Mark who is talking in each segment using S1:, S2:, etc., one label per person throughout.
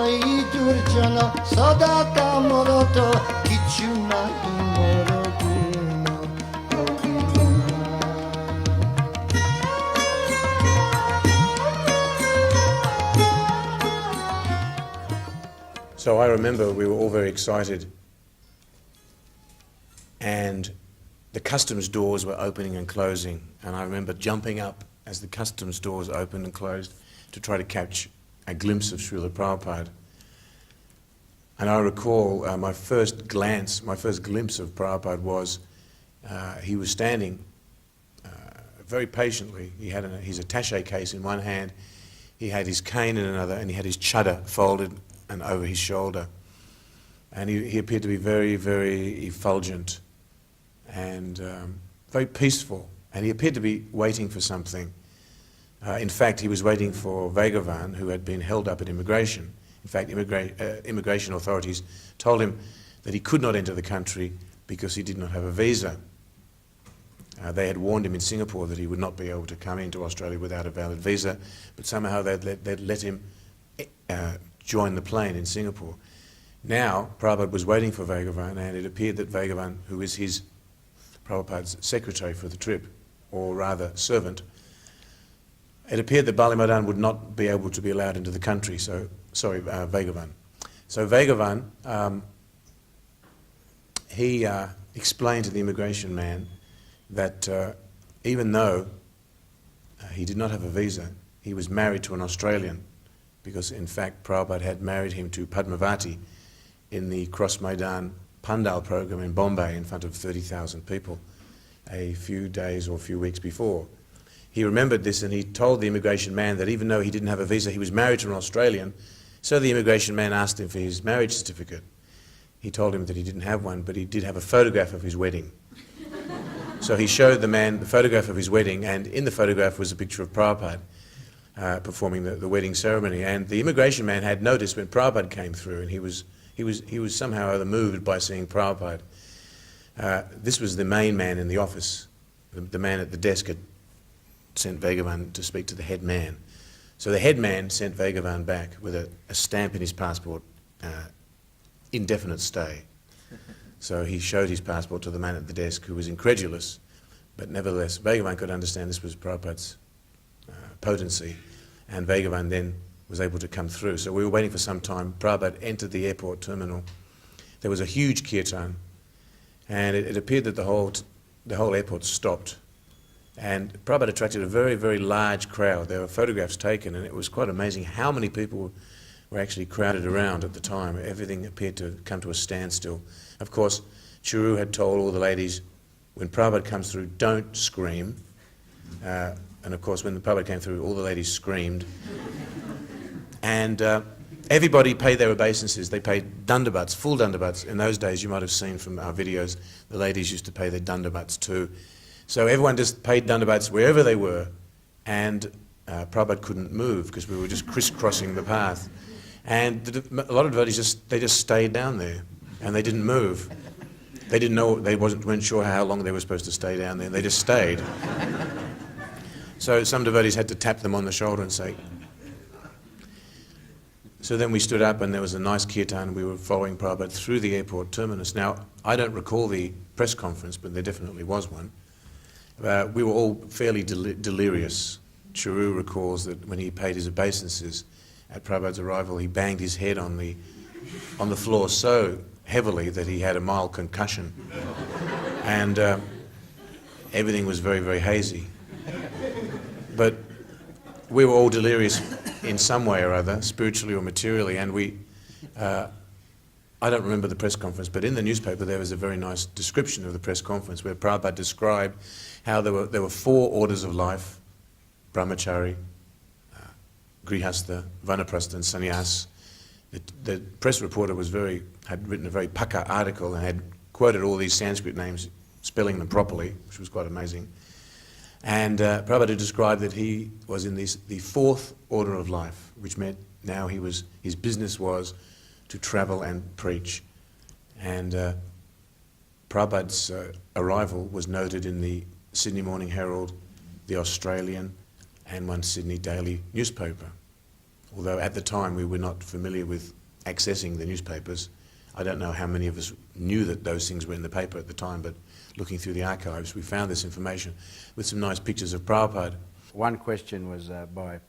S1: নাই দুর্জনা সদা কামরত কিছু নাই মোর গুণ
S2: So I remember we were all very excited, and the customs doors were opening and closing, and I remember jumping up as the customs doors opened and closed to try to catch a glimpse of Srila Prabhupada. And I recall my first glimpse of Prabhupada was he was standing very patiently. He had his attaché case in one hand, he had his cane in another, and he had his chadar folded and over his shoulder. And he appeared to be very, very effulgent and very peaceful. And he appeared to be waiting for something. In fact, he was waiting for Bhagavan, who had been held up at immigration. In fact, immigration authorities told him that he could not enter the country because he did not have a visa. They had warned him in Singapore that he would not be able to come into Australia without a valid visa, but somehow they'd let him join the plane in Singapore. Now, Prabhupada was waiting for Bhagavan, and it appeared that Bhagavan, who is Prabhupada's secretary for the trip, or rather servant, it appeared that Bali Madan would not be able to be allowed into the country, Bhagavan. So Bhagavan, he explained to the immigration man that even though he did not have a visa, he was married to an Australian, because in fact Prabhupada had married him to Padmavati in the Cross Maidan Pandal program in Bombay in front of 30,000 people a few days or a few weeks before. He remembered this, and he told the immigration man that even though he didn't have a visa, he was married to an Australian. So the immigration man asked him for his marriage certificate. He told him that he didn't have one, but he did have a photograph of his wedding. So he showed the man the photograph of his wedding, and in the photograph was a picture of Prabhupada performing the wedding ceremony. And the immigration man had noticed when Prabhupada came through, and he was somehow or other moved by seeing Prabhupada. This was the main man in the office. The man at the desk had sent Bhagavan to speak to the head man. So the head man sent Bhagavan back with a stamp in his passport, indefinite stay. So he showed his passport to the man at the desk, who was incredulous, but nevertheless Bhagavan could understand this was Prabhupada's potency, and Bhagavan then was able to come through. So we were waiting for some time. Prabhupada entered the airport terminal. There was a huge kirtan, and it appeared that the whole airport stopped. And Prabhupada attracted a very, very large crowd. There were photographs taken, and it was quite amazing how many people were actually crowded around at the time. Everything appeared to come to a standstill. Of course, Churu had told all the ladies, when Prabhupada comes through, don't scream. And of course, when the Prabhupada came through, all the ladies screamed. And everybody paid their obeisances. They paid dandabats, full dandabats. In those days, you might have seen from our videos, the ladies used to pay their dandabats too. So everyone just paid dandabats wherever they were, and Prabhupada couldn't move because we were just crisscrossing the path. And a lot of devotees just stayed down there, and they didn't move. They didn't know, weren't sure how long they were supposed to stay down there. They just stayed. So some devotees had to tap them on the shoulder and say. So then we stood up, and there was a nice kirtan, and we were following Prabhupada through the airport terminus. Now, I don't recall the press conference, but there definitely was one. We were all fairly delirious. Churu recalls that when he paid his obeisances at Prabhupada's arrival, he banged his head on the floor so heavily that he had a mild concussion. And everything was very, very hazy. But we were all delirious in some way or other, spiritually or materially, and I don't remember the press conference, but in the newspaper there was a very nice description of the press conference where Prabhupada described how there were 4 orders of life: brahmachari, grihastha, vanaprastha and sannyas. The press reporter had written a very paka article and had quoted all these Sanskrit names, spelling them properly, which was quite amazing. And Prabhupada described that he was in the 4th order of life, which meant now his business was to travel and preach. And Prabhupada's arrival was noted in the Sydney Morning Herald, the Australian, and one Sydney daily newspaper. although at the time we were not familiar with accessing the newspapers. I don't know how many of us knew that those things were in the paper at the time, but looking through the archives, we found this information with some nice pictures of Prabhupada.
S3: One question was by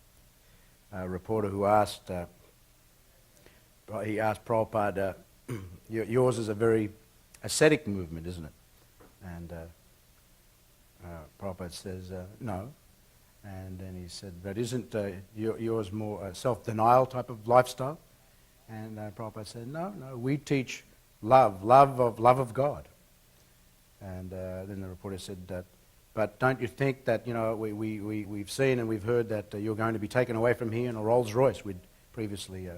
S3: a reporter who asked, he asked Prabhupada, yours is a very ascetic movement, isn't it? And Prabhupada says, no. And then he said, but isn't yours more a self-denial type of lifestyle? And Prabhupada said, no, we teach love of God. And then the reporter said, but don't you think that, we've seen and we've heard that you're going to be taken away from here in a Rolls Royce? We'd previously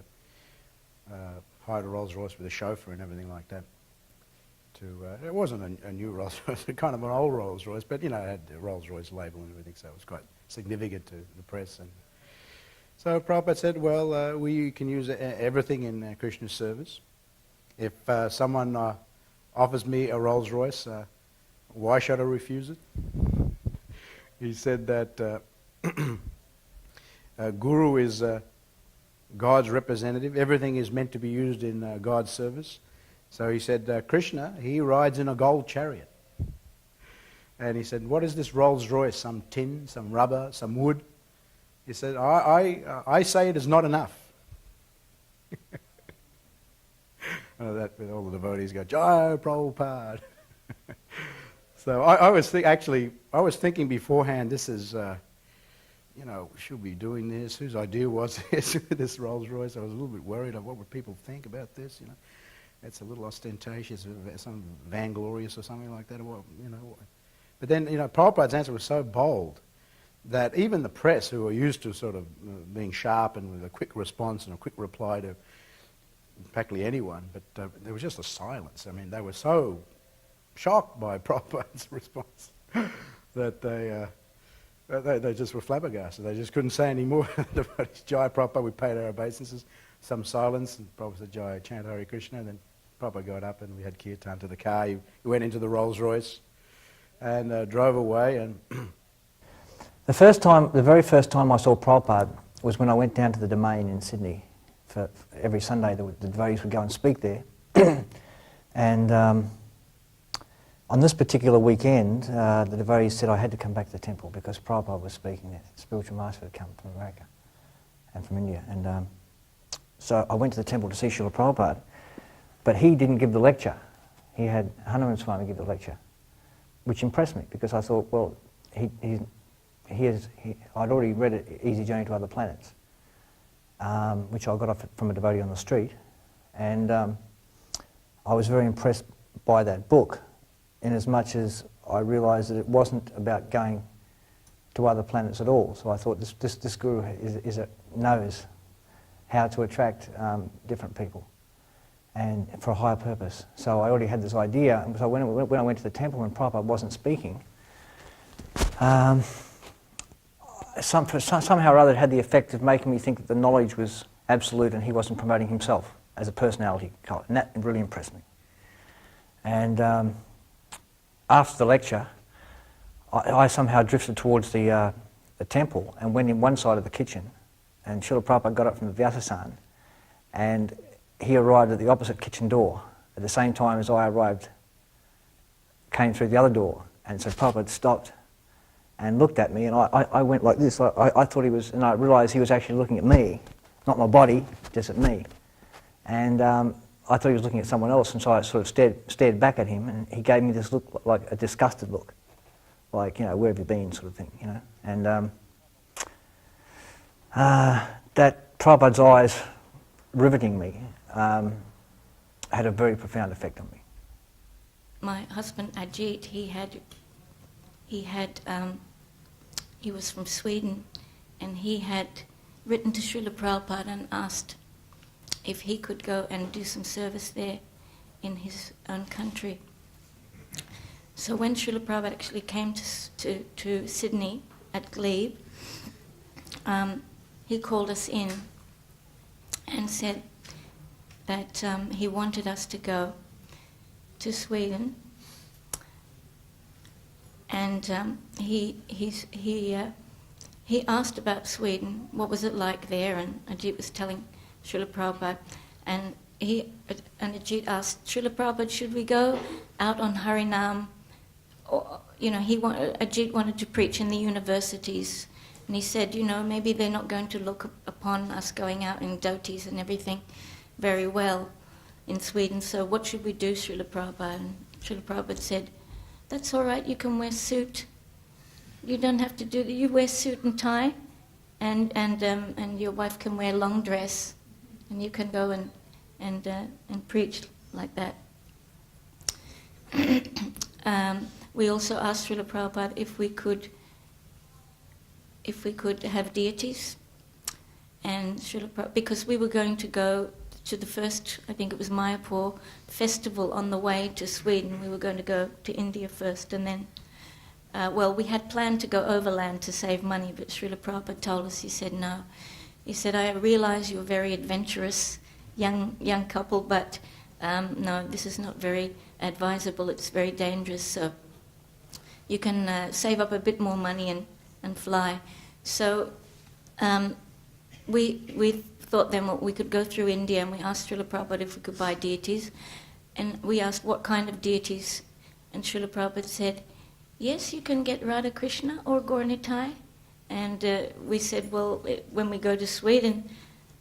S3: hired a Rolls Royce with a chauffeur and everything like that. It wasn't a new Rolls Royce, kind of an old Rolls Royce, but it had the Rolls Royce label and everything, so it was quite significant to the press. And so Prabhupada said, well, we can use everything in Krishna's service. If someone offers me a Rolls Royce, why should I refuse it? He said that Guru is God's representative. Everything is meant to be used in God's service. So he said, Krishna, he rides in a gold chariot. And he said, what is this Rolls Royce? Some tin, some rubber, some wood? He said, I say it is not enough. That all the devotees go, Jai Prabhupada. So I was thinking beforehand, this is, should we be doing this? Whose idea was this Rolls Royce? I was a little bit worried of what would people think about this, It's a little ostentatious, some vainglorious or something like that. But then, Prabhupada's answer was so bold that even the press, who are used to sort of being sharp and with a quick response and a quick reply to practically anyone, but there was just a silence. I mean, they were so shocked by Prabhupada's response that they just were flabbergasted. They just couldn't say any more. Jai Prabhupada, we paid our obeisances. Some silence, and Prabhupada said, Jai, chant Hare Krishna. And then Prabhupada got up and we had kirtan to the car. He went into the Rolls Royce and drove away. And
S4: the very first time I saw Prabhupada was when I went down to the Domain in Sydney. For every Sunday the devotees would go and speak there. And on this particular weekend, the devotees said I had to come back to the temple because Prabhupada was speaking there. The spiritual master had come from America and from India. And so I went to the temple to see Srila Prabhupada, but he didn't give the lecture. He had Hanuman Swami give the lecture, which impressed me because I thought, well, I'd already read it, Easy Journey to Other Planets, which I got off from a devotee on the street, and I was very impressed by that book, in as much as I realised that it wasn't about going to other planets at all. So I thought this guru knows how to attract different people and for a higher purpose. So I already had this idea, and so when I went to the temple and Prabhupada wasn't speaking, somehow or other it had the effect of making me think that the knowledge was absolute and he wasn't promoting himself as a personality, and that really impressed me. And after the lecture, I somehow drifted towards the temple and went in one side of the kitchen, and Srila Prabhupada got up from the Vyasasana, and he arrived at the opposite kitchen door at the same time as I came through the other door. And so Prabhupada stopped and looked at me, and I went like this. I thought he was, and I realised he was actually looking at me, not my body, just at me. And I thought he was looking at someone else, and so I sort of stared back at him, and he gave me this look, like a disgusted look, like, where have you been, sort of thing, And that Prabhupada's eyes riveting me had a very profound effect on me.
S5: My husband Ajit, he was from Sweden, and he had written to Srila Prabhupada and asked if he could go and do some service there in his own country. So when Srila Prabhupada actually came to Sydney at Glebe, he called us in and said that he wanted us to go to Sweden, and he he asked about Sweden, what was it like there, and Ajit was telling Srila Prabhupada, and Ajit asked Srila Prabhupada, should we go out on Harinam? Or, Ajit wanted to preach in the universities, and he said, maybe they're not going to look upon us going out in dhotis and everything very well in Sweden, so what should we do, Srila Prabhupada? And Srila Prabhupada said, that's all right, you can wear suit. You don't have to do that. You wear suit and tie, and your wife can wear long dress, and you can go and preach like that. We also asked Srila Prabhupada if we could have deities, and because we were going to go to the first, I think it was Mayapur festival on the way to Sweden. We were going to go to India first, and then, we had planned to go overland to save money, but Srila Prabhupada told us, he said no. He said, I realize you're very adventurous, young couple, but no, this is not very advisable, it's very dangerous, so you can save up a bit more money and fly. So we thought then we could go through India, and we asked Srila Prabhupada if we could buy deities, and we asked what kind of deities, and Srila Prabhupada said, yes, you can get Radha Krishna or Gauranitai. And we said, well, when we go to Sweden,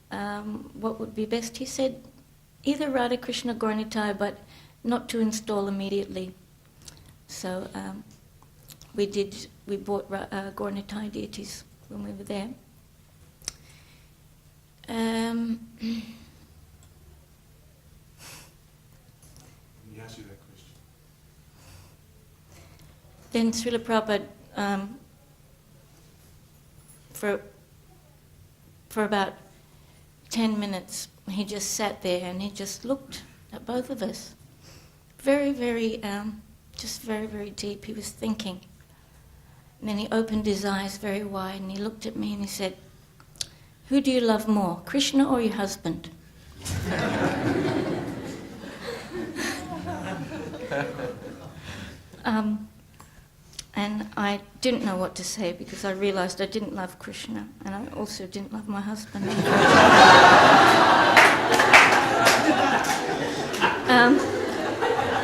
S5: what would be best? He said, either Radha Krishna or Gauranitai, but not to install immediately. So we bought Gauranitai deities when we were there.
S2: He asked you that question.
S5: Then Srila Prabhupada, for about 10 minutes, he just sat there and he just looked at both of us. Very, very, just very, very deep. He was thinking. And then he opened his eyes very wide and he looked at me and he said, who do you love more, Krishna or your husband? And I didn't know what to say because I realized I didn't love Krishna and I also didn't love my husband.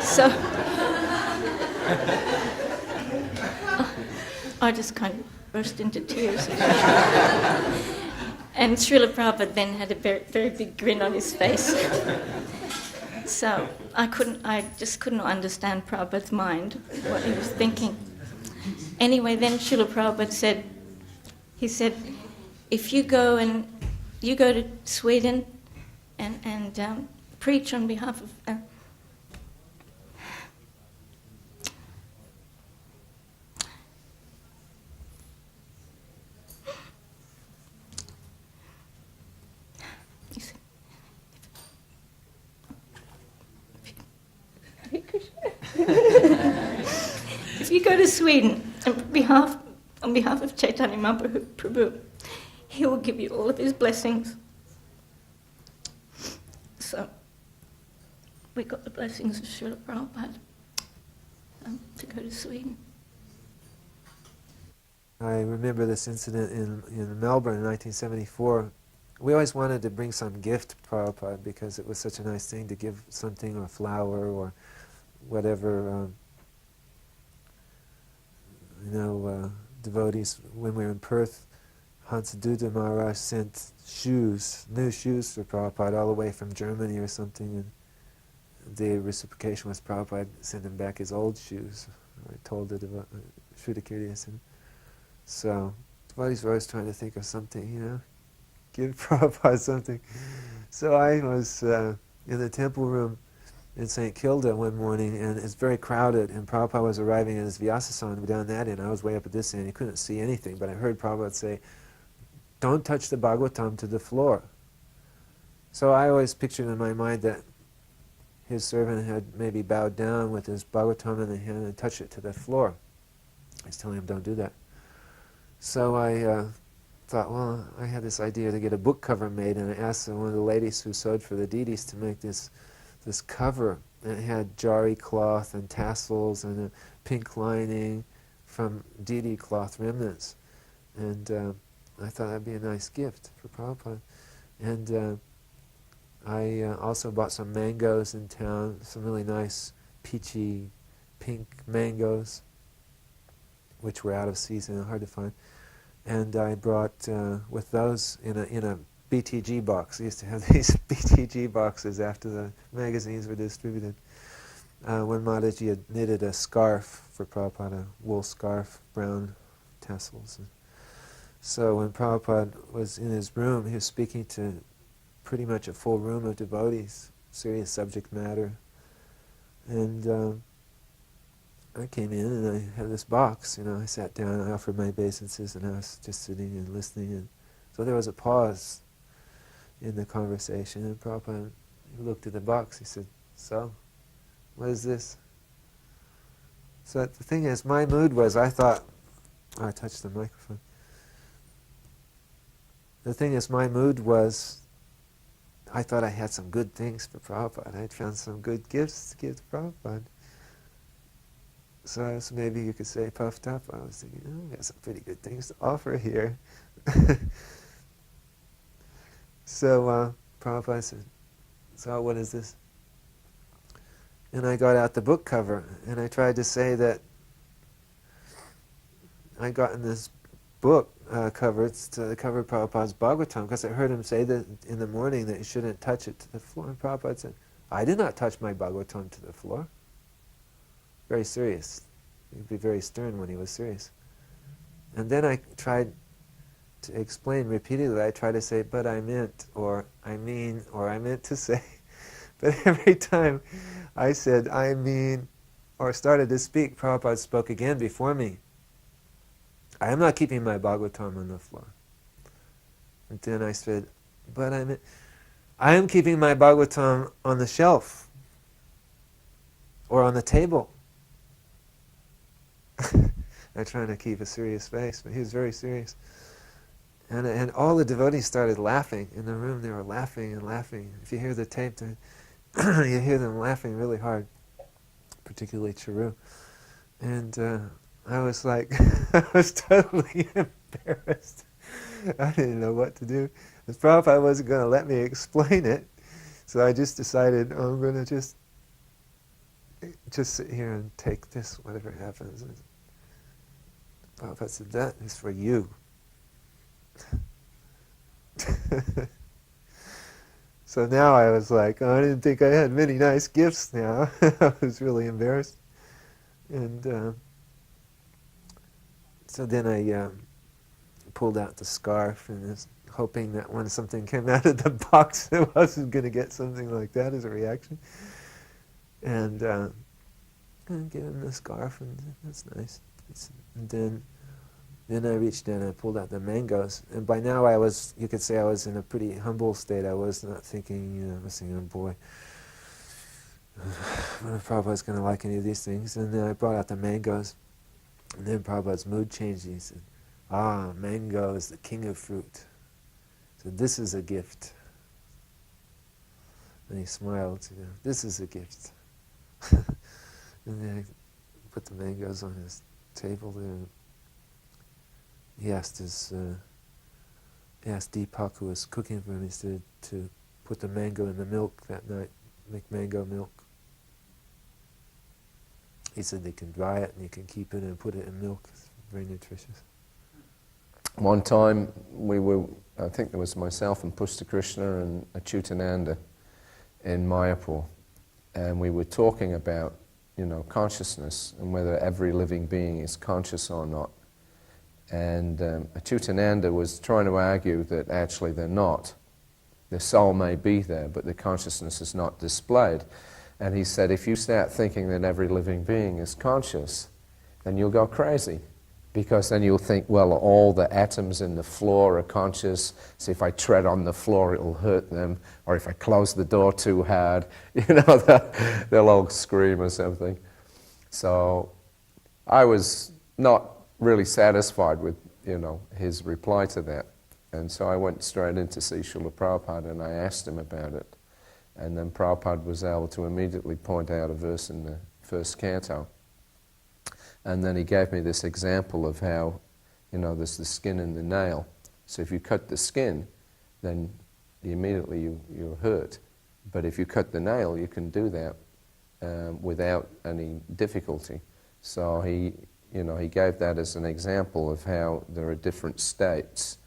S5: So I just kind of burst into tears. And Srila Prabhupada then had a very, very big grin on his face. So I just couldn't understand Prabhupada's mind, what he was thinking. Anyway, then Srila Prabhupada said, if you go to Sweden and preach on behalf of if you go to Sweden on behalf of Chaitanya Mahaprabhu, he will give you all of his blessings. So we got the blessings of Srila Prabhupada to go to Sweden.
S6: I remember this incident in Melbourne in 1974. We always wanted to bring some gift to Prabhupada because it was such a nice thing to give something, or a flower or whatever. Devotees, when we were in Perth, Hansaduta Maharaj sent shoes, new shoes for Prabhupada all the way from Germany or something, and the reciprocation was Prabhupada sent him back his old shoes. I told the Sridhar. So devotees were always trying to think of something, give Prabhupada something. So I was in the temple room in St. Kilda one morning, and it's very crowded, and Prabhupada was arriving in his Vyasasana down that end. I was way up at this end. He couldn't see anything, but I heard Prabhupada say, don't touch the Bhagavatam to the floor. So I always pictured in my mind that his servant had maybe bowed down with his Bhagavatam in the hand and touched it to the floor. I was telling him, don't do that. So I thought, well, I had this idea to get a book cover made, and I asked one of the ladies who sewed for the deities to make this cover, and it had jari cloth and tassels and a pink lining from deity cloth remnants. And I thought that'd be a nice gift for Prabhupada. And I also bought some mangoes in town, some really nice peachy pink mangoes, which were out of season and hard to find. And I brought with those in a BTG box. I used to have these BTG boxes after the magazines were distributed. When Mataji had knitted a scarf for Prabhupada, a wool scarf, brown tassels. So when Prabhupada was in his room, he was speaking to pretty much a full room of devotees, serious subject matter. And I came in and I had this box, I sat down, I offered my obeisances, and I was just sitting and listening. And so there was a pause in the conversation, and Prabhupada looked at the box. He said, "So, what is this?" So the thing is, my mood was, I thought, I touched the microphone. The thing is, my mood was, I thought I had some good things for Prabhupada. I'd found some good gifts to give to Prabhupada. So I was, maybe you could say, puffed up. I was thinking, I got some pretty good things to offer here. So Prabhupada said, "So what is this?" And I got out the book cover, and I tried to say that I got in this book cover, it's to the cover of Prabhupada's Bhagavatam, because I heard him say that in the morning that you shouldn't touch it to the floor. And Prabhupada said, "I did not touch my Bhagavatam to the floor." Very serious. He'd be very stern when he was serious. And then I tried to explain repeatedly. I tried to say, "But I meant," or "I mean," or "I meant to say." But every time I said, "I mean," or started to speak, Prabhupada spoke again before me. "I am not keeping my Bhagavatam on the floor." And then I said, "But I meant, I am keeping my Bhagavatam on the shelf or on the table." I'm trying to keep a serious face, but he was very serious. And all the devotees started laughing in the room. They were laughing and laughing. If you hear the tape, you hear them laughing really hard, particularly Charu. And I was like, I was totally embarrassed. I didn't know what to do. The Prabhupada wasn't going to let me explain it, so I just decided, I'm going to just sit here and take this, whatever happens. And Prabhupada said, "That is for you." So now I was like, I didn't think I had many nice gifts now. I was really embarrassed. And so then I pulled out the scarf and was hoping that when something came out of the box, I wasn't going to get something like that as a reaction. And I gave him the scarf, and that's nice. And then I reached in and I pulled out the mangoes. And by now you could say I was in a pretty humble state. I was not thinking, I was thinking, "Oh boy, what if Prabhupada's going to like any of these things?" And then I brought out the mangoes. And then Prabhupada's mood changed. He said, "Mango is the king of fruit. So this is a gift." And he smiled, "This is a gift." And then I put the mangoes on his table there. He asked Deepak, who was cooking for him, he said to put the mango in the milk that night, make mango milk. He said they can dry it and you can keep it and put it in milk. It's very nutritious.
S7: One time I think there was myself and Pushta Krishna and Achyutananda in Mayapur, and we were talking about, consciousness and whether every living being is conscious or not. And Achyutananda was trying to argue that actually they're not. The soul may be there, but the consciousness is not displayed. And he said, if you start thinking that every living being is conscious, then you'll go crazy. Because then you'll think, well, all the atoms in the floor are conscious, so if I tread on the floor it'll hurt them, or if I close the door too hard, they'll all scream or something. So I was not really satisfied with, his reply to that. And so I went straight in to see Srila Prabhupada and I asked him about it. And then Prabhupada was able to immediately point out a verse in the first canto. And then he gave me this example of how You know, there's the skin and the nail. So if you cut the skin, then immediately you're hurt. But if you cut the nail, you can do that without any difficulty. So he gave that as an example of how there are different states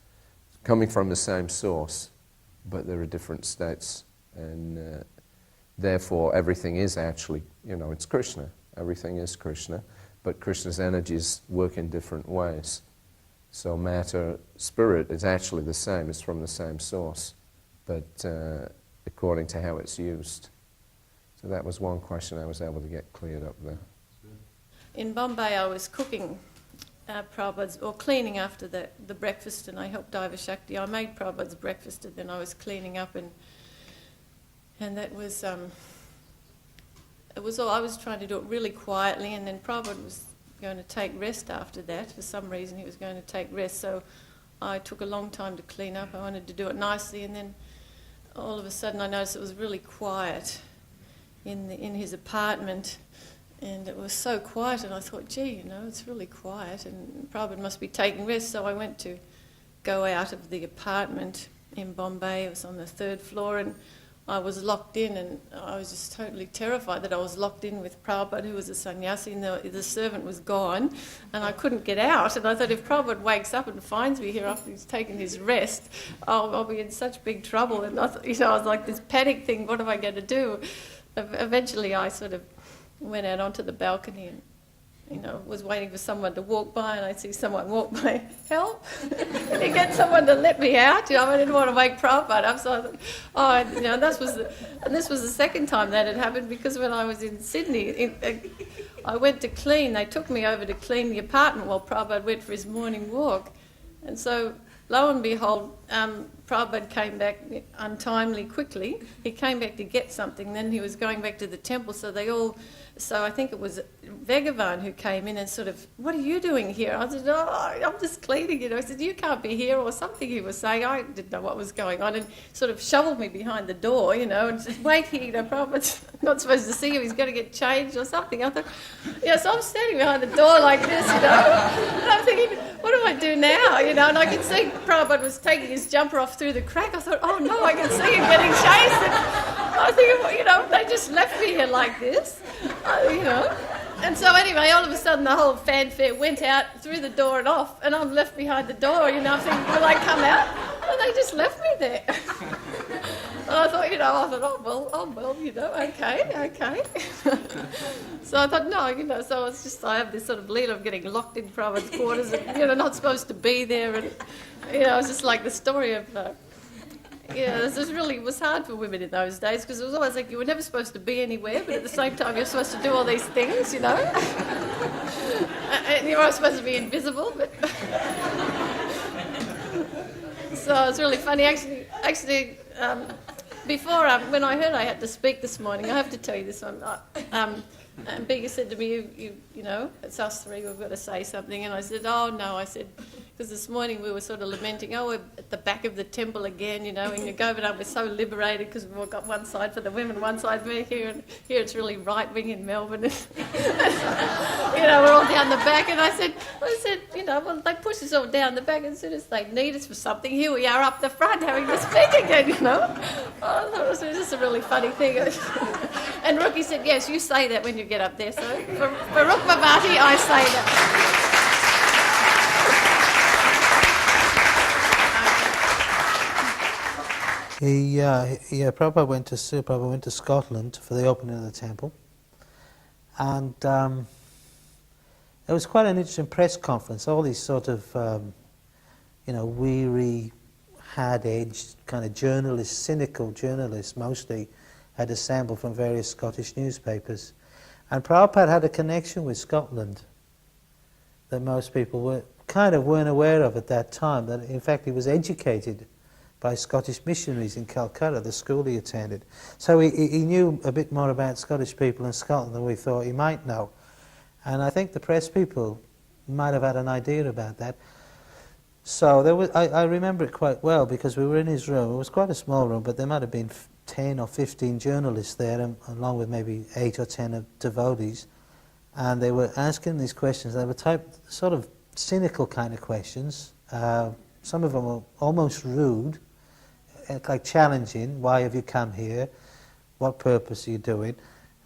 S7: coming from the same source, but there are different states, and therefore everything is actually, it's Krishna. Everything is Krishna, but Krishna's energies work in different ways. So matter, spirit is actually the same, it's from the same source, but according to how it's used. So that was one question I was able to get cleared up there.
S8: In Bombay, I was cooking Prabhupada's, or cleaning after the breakfast, and I helped Diva Shakti. I made Prabhupada's breakfast, and then I was cleaning up, and that was, it was all, I was trying to do it really quietly, and then Prabhupada was going to take rest after that. For some reason, he was going to take rest, so I took a long time to clean up. I wanted to do it nicely, and then all of a sudden I noticed it was really quiet in his apartment. And it was so quiet, and I thought, gee, it's really quiet, and Prabhupada must be taking rest. So I went to go out of the apartment in Bombay. It was on the 3rd floor, and I was locked in, and I was just totally terrified that I was locked in with Prabhupada, who was a sannyasi, and the servant was gone, and I couldn't get out. And I thought, if Prabhupada wakes up and finds me here after he's taken his rest, I'll be in such big trouble. And I thought, I was like this panic thing, what am I going to do? Eventually I sort of went out onto the balcony and, was waiting for someone to walk by, and I see someone walk by. Help! Can you get someone to let me out? I didn't want to wake Prabhupada up, so I thought, this was the second time that had happened, because when I was in Sydney, I went to clean. They took me over to clean the apartment while Prabhupada went for his morning walk, and so lo and behold, Prabhupada came back untimely quickly. He came back to get something, then he was going back to the temple, so I think it was Vegavan who came in and sort of, what are you doing here? I said, I'm just cleaning, He said, you can't be here, or something he was saying. I didn't know what was going on, and sort of shoveled me behind the door, and said, wait here, Prabhupada's not supposed to see you, he's going to get changed or something. I thought, so I'm standing behind the door like this, and I'm thinking, what do I do now, and I could see Prabhupada was taking his jumper off through the crack. I thought, oh no, I can see him getting chased. And I think, they just left me here like this, And so anyway, all of a sudden the whole fanfare went out through the door and off, and I'm left behind the door, I'm thinking, will I come out? And they just left me there. And I thought, oh well, okay. So I thought, no, so it's just, I have this sort of lead of getting locked in Prabhupada's quarters and, not supposed to be there, and, it's just like the story of, it was hard for women in those days, because it was always like you were never supposed to be anywhere, but at the same time you're supposed to do all these things, And you're always supposed to be invisible, but... So it's really funny. Actually, before, when I heard I had to speak this morning, I have to tell you this one. And Bigger said to me, it's us three, we've got to say something. And I said, oh no, because this morning we were sort of lamenting, we're at the back of the temple again, and you go over and we're so liberated because we've all got one side for the women, one side for here, and here it's really right-wing in Melbourne. We're all down the back. And I said, well, they push us all down the back, and as soon as they need us for something, here we are up the front having to speak again, I thought it was just a really funny thing. And Rookie said, yes, you say that when you get up there. So for Rukmavati, I say that.
S9: Prabhupada went to Scotland for the opening of the temple, and it was quite an interesting press conference. All these sort of, weary, hard-edged kind of journalists, cynical journalists mostly, had assembled from various Scottish newspapers, and Prabhupada had a connection with Scotland that most people weren't aware of at that time. That in fact he was educated by Scottish missionaries in Calcutta, the school he attended. So he knew a bit more about Scottish people in Scotland than we thought he might know. And I think the press people might have had an idea about that. So I remember it quite well, because we were in his room. It was quite a small room, but there might have been 10 or 15 journalists there, along with maybe 8 or 10 of devotees. And they were asking these questions. They were sort of cynical kind of questions. Some of them were almost rude, like challenging. Why have you come here? What purpose are you doing?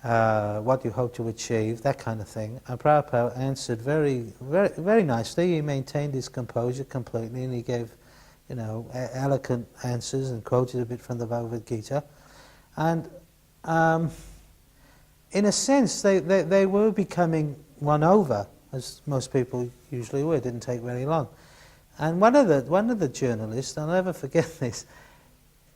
S9: What do you hope to achieve? That kind of thing. And Prabhupada answered very, very, very nicely. He maintained his composure completely, and he gave, eloquent answers and quoted a bit from the Bhagavad Gita. And in a sense, they were becoming won over, as most people usually were. It didn't take very long. And one of the journalists, I'll never forget this,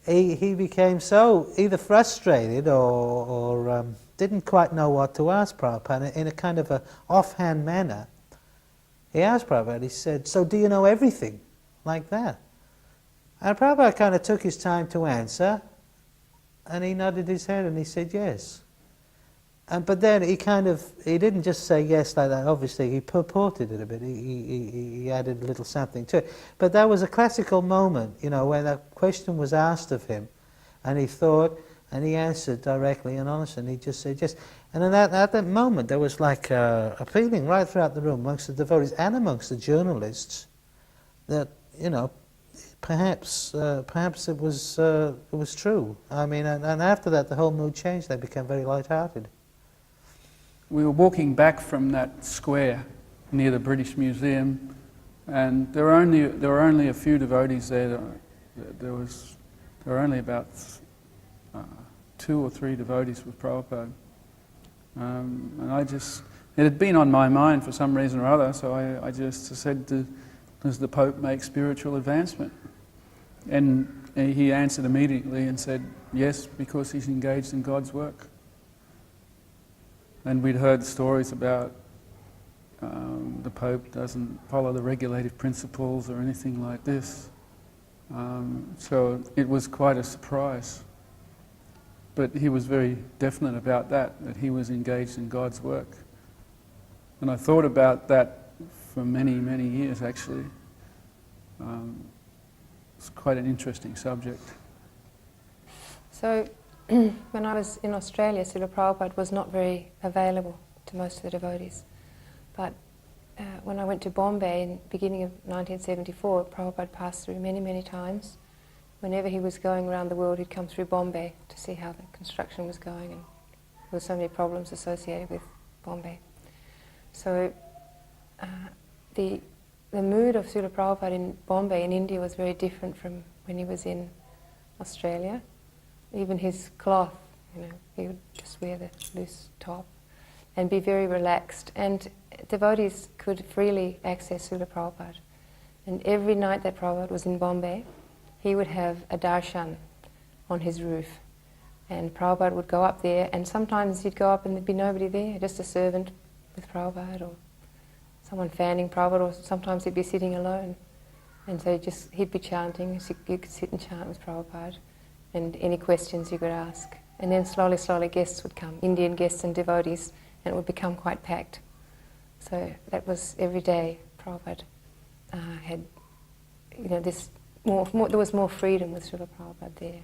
S9: he became so either frustrated or didn't quite know what to ask Prabhupada in a kind of a offhand manner. He asked Prabhupada, he said, "So do you know everything?" Like that. And Prabhupada kind of took his time to answer, and he nodded his head and he said yes. But then he didn't just say yes like that, obviously, he purported it a bit, he added a little something to it. But that was a classical moment, where that question was asked of him, and he thought, and he answered directly and honestly, and he just said yes. And at that moment, there was like a feeling right throughout the room, amongst the devotees and amongst the journalists, that, perhaps it was true. I mean, and after that, the whole mood changed. They became very light-hearted.
S10: We were walking back from that square near the British Museum, and there were only a few devotees there. There were only about 2 or 3 devotees with Prabhupada, and it had been on my mind for some reason or other. So I just said, "Does the Pope make spiritual advancement?" And he answered immediately and said, "Yes, because he's engaged in God's work." And we'd heard stories about the Pope doesn't follow the regulative principles or anything like this. So it was quite a surprise. But he was very definite about that he was engaged in God's work. And I thought about that for many, many years, actually. It's quite an interesting subject.
S11: So, when I was in Australia, Srila Prabhupada was not very available to most of the devotees. But when I went to Bombay in the beginning of 1974, Prabhupada passed through many, many times. Whenever he was going around the world, he'd come through Bombay to see how the construction was going, and there were so many problems associated with Bombay. So the mood of Srila Prabhupada in Bombay, in India, was very different from when he was in Australia. Even his cloth, he would just wear the loose top and be very relaxed. And devotees could freely access Srila Prabhupada. And every night that Prabhupada was in Bombay, he would have a darshan on his roof. And Prabhupada would go up there, and sometimes he'd go up and there'd be nobody there, just a servant with Prabhupada or someone fanning Prabhupada, or sometimes he'd be sitting alone. And so he'd be chanting, so you could sit and chant with Prabhupada, and any questions you could ask. And then slowly, slowly guests would come, Indian guests and devotees, and it would become quite packed. So that was every day Prabhupada had, this more, there was more freedom with Srila Prabhupada there.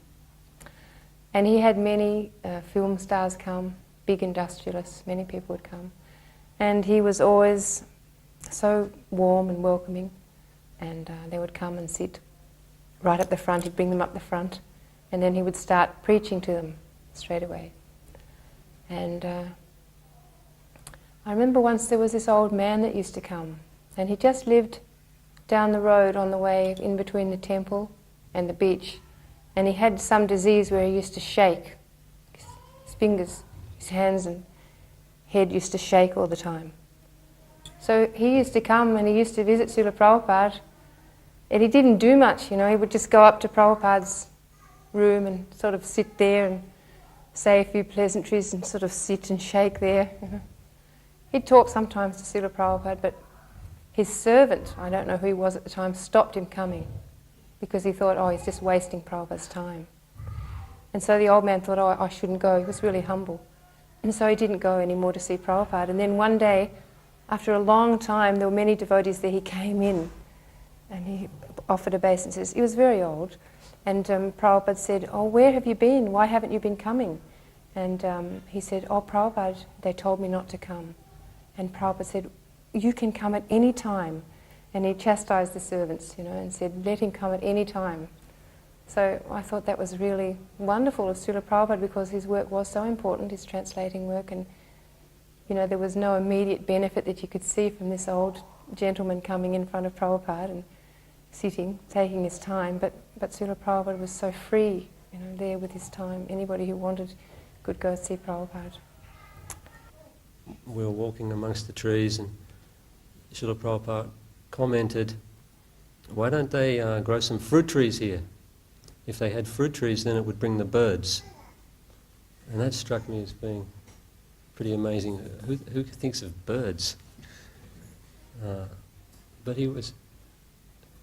S11: And he had many film stars come, big industrialists, many people would come. And he was always so warm and welcoming, and they would come and sit right up the front. He'd bring them up the front, and then he would start preaching to them straight away. And I remember once there was this old man that used to come, and he just lived down the road on the way in between the temple and the beach. And he had some disease where he used to shake. His fingers, his hands and head used to shake all the time. So he used to come and he used to visit Srila Prabhupada, and he didn't do much, he would just go up to Prabhupada's room and sort of sit there and say a few pleasantries and sort of sit and shake there. He'd talk sometimes to Srila Prabhupada, but his servant, I don't know who he was at the time, stopped him coming because he thought, he's just wasting Prabhupada's time. And so the old man thought, I shouldn't go. He was really humble. And so he didn't go anymore to see Prabhupada. And then one day, after a long time, there were many devotees there, he came in and he offered obeisances. He was very old. And Prabhupada said, where have you been? Why haven't you been coming? And he said, Prabhupada, they told me not to come. And Prabhupada said, you can come at any time. And he chastised the servants, and said, let him come at any time. So I thought that was really wonderful of Srila Prabhupada, because his work was so important, his translating work, and there was no immediate benefit that you could see from this old gentleman coming in front of Prabhupada and sitting, taking his time, but Srila Prabhupada was so free, there with his time. Anybody who wanted could go see Prabhupada.
S12: We were walking amongst the trees, and Srila Prabhupada commented, why don't they grow some fruit trees here? If they had fruit trees, then it would bring the birds. And that struck me as being pretty amazing. Who thinks of birds? But he was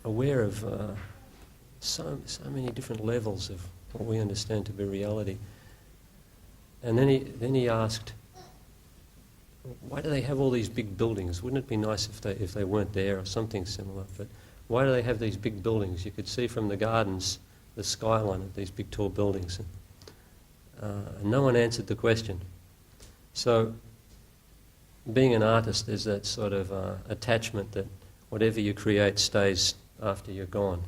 S12: aware of so many different levels of what we understand to be reality. And then he asked, why do they have all these big buildings? Wouldn't it be nice if they weren't there, or something similar? But why do they have these big buildings? You could see from the gardens the skyline of these big tall buildings. And no one answered the question. So being an artist, there's that sort of attachment that whatever you create stays after you're gone.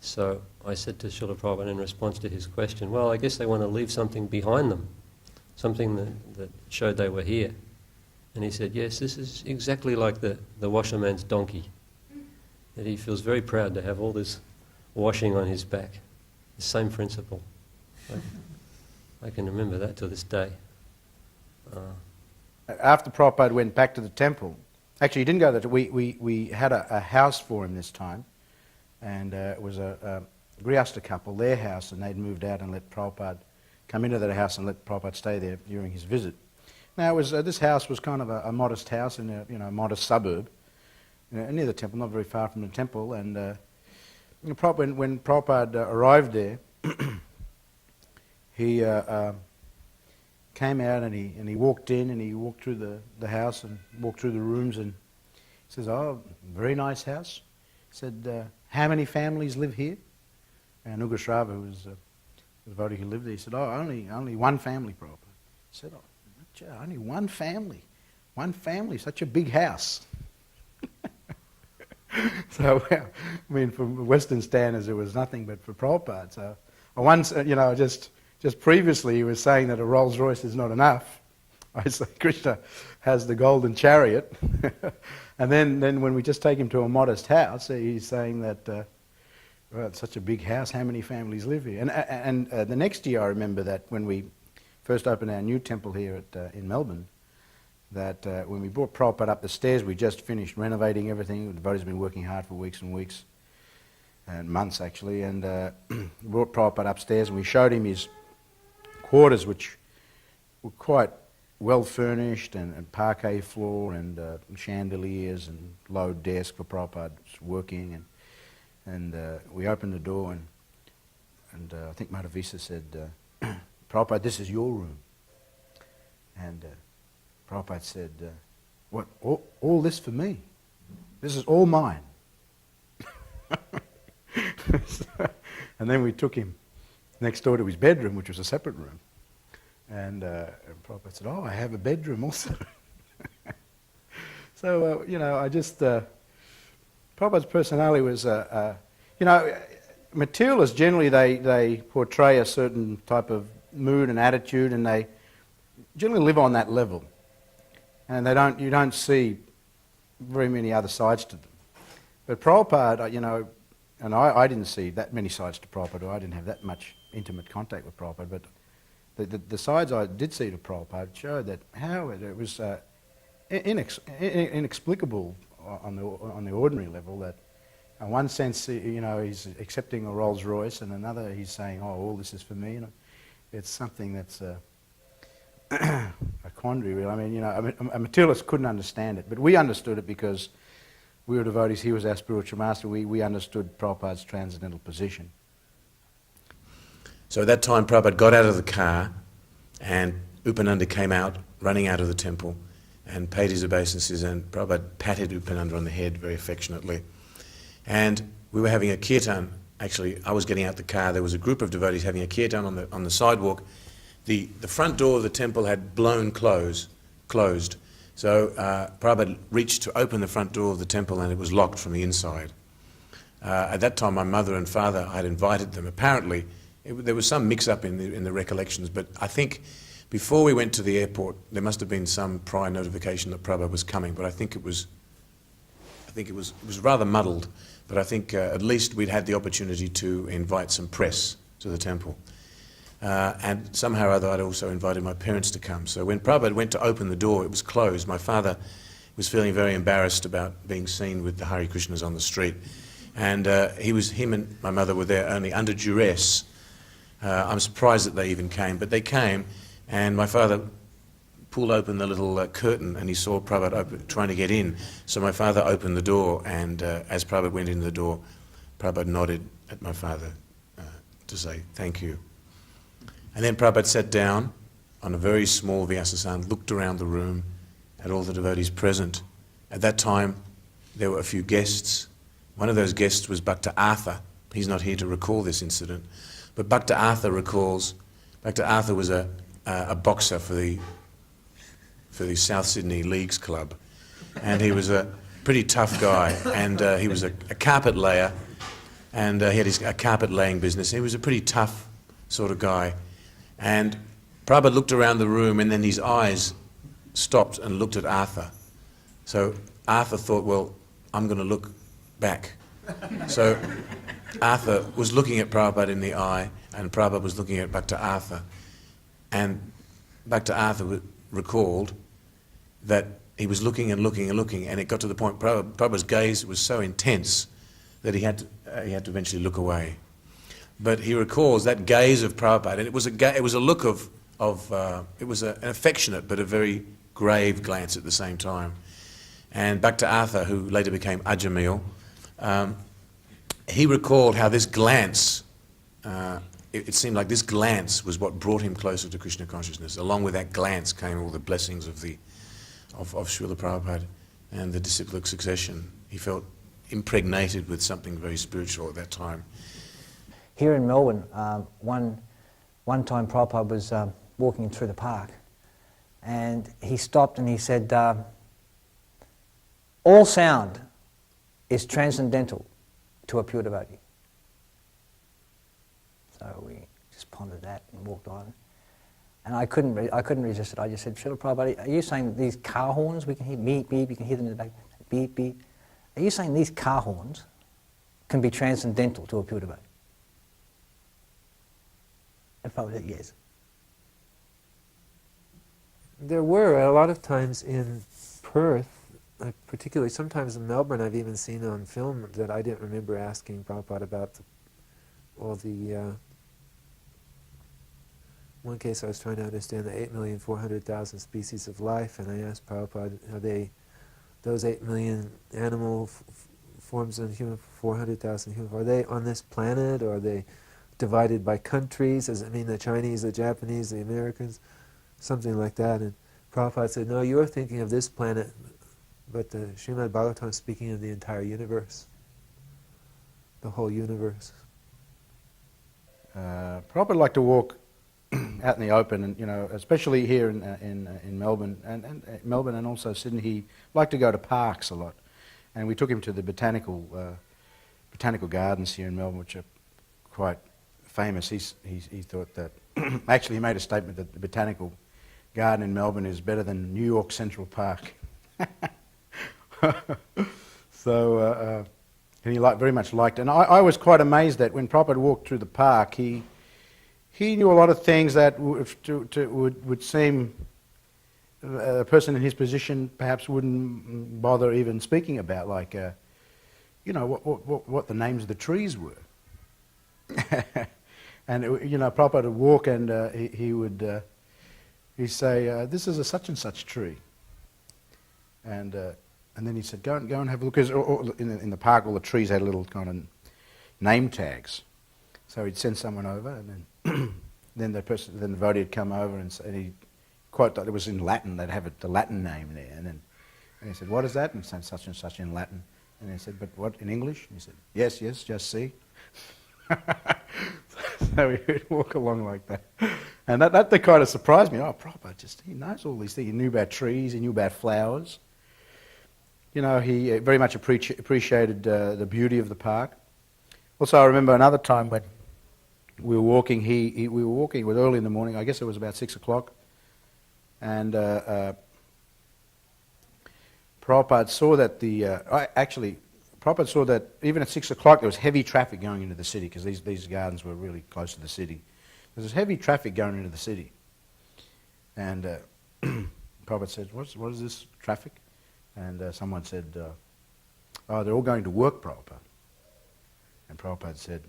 S12: So I said to Srila Prabhupada in response to his question, well, I guess they want to leave something behind them, something that showed they were here. And he said, yes, this is exactly like the washerman's donkey, that he feels very proud to have all this washing on his back. The same principle. I can remember that to this day.
S3: After Prabhupada went back to the temple, actually he didn't go there, we had a house for him this time, and it was a Grihastha couple, their house, and they'd moved out and let Prabhupada come into that house and let Prabhupada stay there during his visit. Now, it was, this house was kind of a modest house in a modest suburb, near the temple, not very far from the temple. And when Prabhupada arrived there, he came out and he walked in, and he walked through the house and walked through the rooms, and he says, "Oh, very nice house." He said, "How many families live here?" And Ugrashrava, who was the devotee who lived there, he said, "Oh, only one family, Prabhupada." He said, "Oh, only one family. One family, such a big house." So, I mean, from Western standards, it was nothing, but for Prabhupada. So, once, just previously, he was saying that a Rolls Royce is not enough. I say Krishna has the golden chariot, and then when we just take him to a modest house, he's saying that, well, it's such a big house. How many families live here? And the next year, I remember that when we first opened our new temple here in Melbourne, that when we brought Prabhupada up the stairs, we just finished renovating everything. The devotees have been working hard for weeks and weeks, and months actually, and we brought Prabhupada upstairs and we showed him his quarters, which were quite well furnished, and parquet floor, and chandeliers, and low desk for Prabhupada's working, and we opened the door, and I think Madhavisa said, "Prabhupada, this is your room." And Prabhupada said, "What, all this for me? This is all mine." And then we took him next door to his bedroom, which was a separate room. And Prabhupada said, "Oh, I have a bedroom also." So, I just... Prabhupada's personality was, materialists generally, they portray a certain type of mood and attitude, and they generally live on that level. And you don't see very many other sides to them. But Prabhupada, and I didn't see that many sides to Prabhupada. I didn't have that much intimate contact with Prabhupada. But the sides I did see to Prabhupada showed that how it was inexplicable on the ordinary level, that in one sense, he's accepting a Rolls Royce, and another he's saying, "Oh, all this is for me." It's something that's a quandary, really. I mean, a materialist couldn't understand it, but we understood it because we were devotees. He was our spiritual master. We understood Prabhupada's transcendental position.
S2: So at that time, Prabhupada got out of the car, and Upananda came out, running out of the temple, and paid his obeisances, and Prabhupada patted Upananda on the head very affectionately. And we were having a kirtan. Actually, I was getting out the car. There was a group of devotees having a kirtan on the sidewalk. The front door of the temple had blown closed, So Prabhupada reached to open the front door of the temple and it was locked from the inside. At that time, my mother and father had invited them. Apparently, there was some mix-up in the recollections, but I think before we went to the airport, there must have been some prior notification that Prabhupada was coming, but I think it was rather muddled. But I think at least we'd had the opportunity to invite some press to the temple. And somehow or other I'd also invited my parents to come. So when Prabhupada went to open the door, it was closed. My father was feeling very embarrassed about being seen with the Hare Krishnas on the street. And him and my mother were there only under duress. I'm surprised that they even came, but they came, and my father pulled open the little curtain and he saw Prabhupada trying to get in. So my father opened the door, and as Prabhupada went in the door, Prabhupada nodded at my father to say thank you. And then Prabhupada sat down on a very small Vyasasana, looked around the room at all the devotees present. At that time, there were a few guests. One of those guests was Bhakta Arthur. He's not here to recall this incident, but Bhakta Arthur recalls. Bhakta Arthur was a boxer for the South Sydney Leagues Club, and he was a pretty tough guy, and he was a carpet layer, and he had a carpet laying business. He was a pretty tough sort of guy. And Prabhupada looked around the room, and then his eyes stopped and looked at Arthur. So Arthur thought, well, I'm going to look back. So Arthur was looking at Prabhupada in the eye, and Prabhupada was looking at Bhakta Arthur. And Bhakta Arthur recalled that he was looking and looking and looking, and it got to the point Prabhupada's gaze was so intense that he had to eventually look away. But he recalls that gaze of Prabhupada, and it was a look of it was an affectionate but a very grave glance at the same time. And Bhakta Arthur, who later became Ajamil, he recalled how this glance, it seemed like this glance was what brought him closer to Krishna consciousness. Along with that glance came all the blessings of Srila Prabhupada and the disciplic succession. He felt impregnated with something very spiritual at that time.
S4: Here in Melbourne, one time Prabhupada was walking through the park, and he stopped and he said, all sound is transcendental to a pure devotee. So we just pondered that and walked on. And I couldn't resist it. I just said, Srila Prabhupada, are you saying that these car horns, we can hear beep, beep, you can hear them in the back, beep, beep. Are you saying these car horns can be transcendental to a pure devotee? And Prabhupada said, yes.
S6: There were a lot of times in Perth, particularly sometimes in Melbourne, I've even seen on film that I didn't remember asking Prabhupada about one case I was trying to understand the 8,400,000 species of life, and I asked Prabhupada, are those 8 million animal forms and human 400,000 human, are they on this planet, or are they divided by countries? Does it mean the Chinese, the Japanese, the Americans? Something like that. And Prabhupada said, no, you're thinking of this planet, but the Srimad Bhagavatam is speaking of the entire universe, the whole universe.
S3: Prabhupada liked to walk out in the open, and especially here in Melbourne, and Melbourne and also Sydney. He liked to go to parks a lot, and we took him to the botanical gardens here in Melbourne, which are quite famous. He thought that actually he made a statement that the botanical garden in Melbourne is better than New York Central Park. So and he very much liked it. And I was quite amazed that when Prabhupada walked through the park, he knew a lot of things that would seem a person in his position perhaps wouldn't bother even speaking about, like what the names of the trees were. And Prabhupada would walk, and he'd say, "This is a such and such tree," and then he said, "Go and have a look." Because in the park, all the trees had little kind of name tags. So he'd send someone over, and then the devotee would come over, and he quite it was in Latin. They'd have the Latin name there, and he said, "What is that?" And he said, "Such and such in Latin." And he said, "But what in English?" And he said, "Yes, just see." So we would walk along like that. And that kind of surprised me. Oh, Prabhupada, he knows all these things. He knew about trees, he knew about flowers. You know, he very much appreciated the beauty of the park. Also, I remember another time when we were walking, we were walking, it was early in the morning, I guess it was about 6 o'clock, and Prabhupada saw that Prabhupada saw that even at 6 o'clock there was heavy traffic going into the city, because these gardens were really close to the city. There was heavy traffic going into the city. And Prabhupada said, what is this traffic? And someone said, oh, they're all going to work, Prabhupada. And Prabhupada said,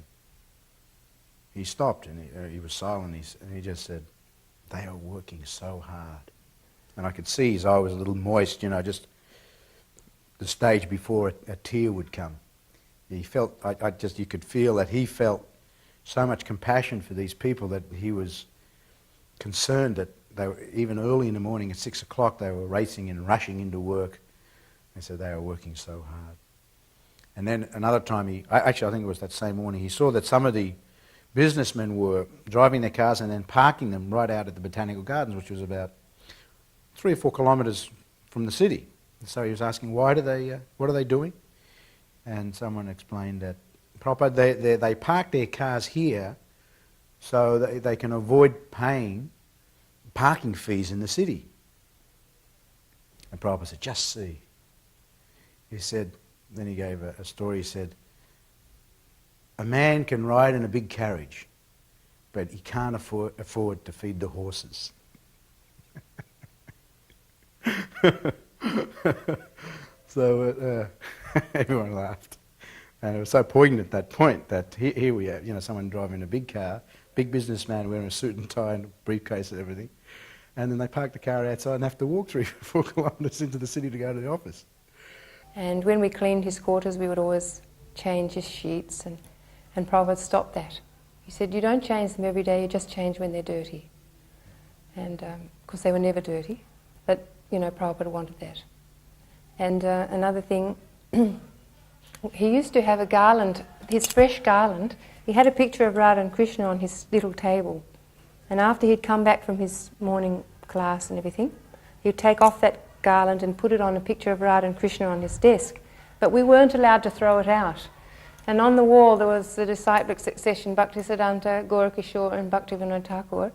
S3: he stopped and he was silent, and he just said, they are working so hard. And I could see his eye was a little moist, you know, just the stage before a tear would come. He felt, you could feel that he felt so much compassion for these people that he was concerned that they were, even early in the morning at 6 o'clock, they were racing and rushing into work. He said they are working so hard. And then another time, I think it was that same morning, he saw that some of the businessmen were driving their cars and then parking them right out at the Botanical Gardens, which was about 3 or 4 kilometres from the city. So he was asking, what are they doing? And someone explained that, Prabhupada, they park their cars here so that they can avoid paying parking fees in the city. And Prabhupada said, just see. He said, then he gave a story, he said, a man can ride in a big carriage, but he can't afford to feed the horses. So everyone laughed. And it was so poignant at that point that here we have, you know, someone driving a big car, big businessman wearing a suit and tie and a briefcase and everything, and then they park the car outside and have to walk 3 or 4 kilometres into the city to go to the office.
S11: And when we cleaned his quarters, we would always change his sheets, and Prabhupada stopped that. He said, you don't change them every day, you just change when they're dirty. And of course they were never dirty, but you know, Prabhupada wanted that. And another thing, he used to have a garland, his fresh garland. He had a picture of Radha and Krishna on his little table. And after he'd come back from his morning class and everything, he'd take off that garland and put it on a picture of Radha and Krishna on his desk. But we weren't allowed to throw it out. And on the wall there was the disciplic succession, Bhaktisiddhanta, Gaurakishore and Bhaktivinoda Thakur.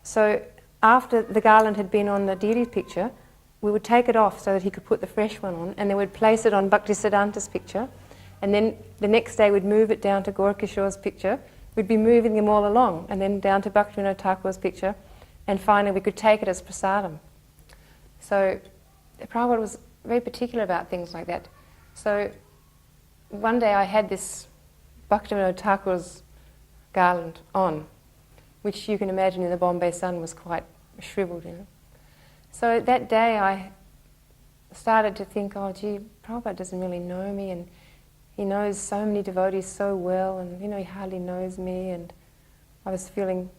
S11: So after the garland had been on the deity picture, we would take it off so that he could put the fresh one on, and then we'd place it on Bhaktisiddhanta's picture, and then the next day we'd move it down to Gaurakishore's picture. We'd be moving them all along, and then down to Bhaktivinoda Thakur's picture, and finally we could take it as prasadam. So Prabhupada was very particular about things like that. So one day I had this Bhaktivinoda Thakur's garland on, which you can imagine in the Bombay sun was quite shriveled, you know. So that day I started to think, oh gee, Prabhupada doesn't really know me, and he knows so many devotees so well, and you know, he hardly knows me, and I was feeling,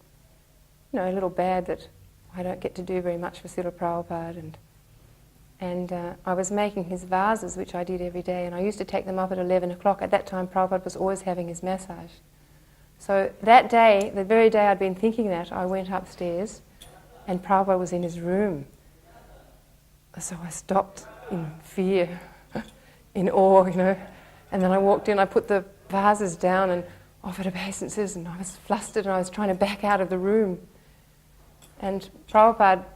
S11: you know, a little bad that I don't get to do very much for Srila Prabhupada, and I was making his vases, which I did every day, and I used to take them up at 11 o'clock. At that time Prabhupada was always having his massage. So that day, the very day I'd been thinking that, I went upstairs and Prabhupada was in his room. So I stopped in fear, in awe, you know, and then I walked in, I put the vases down and offered obeisances, and I was flustered and I was trying to back out of the room. And Prabhupada,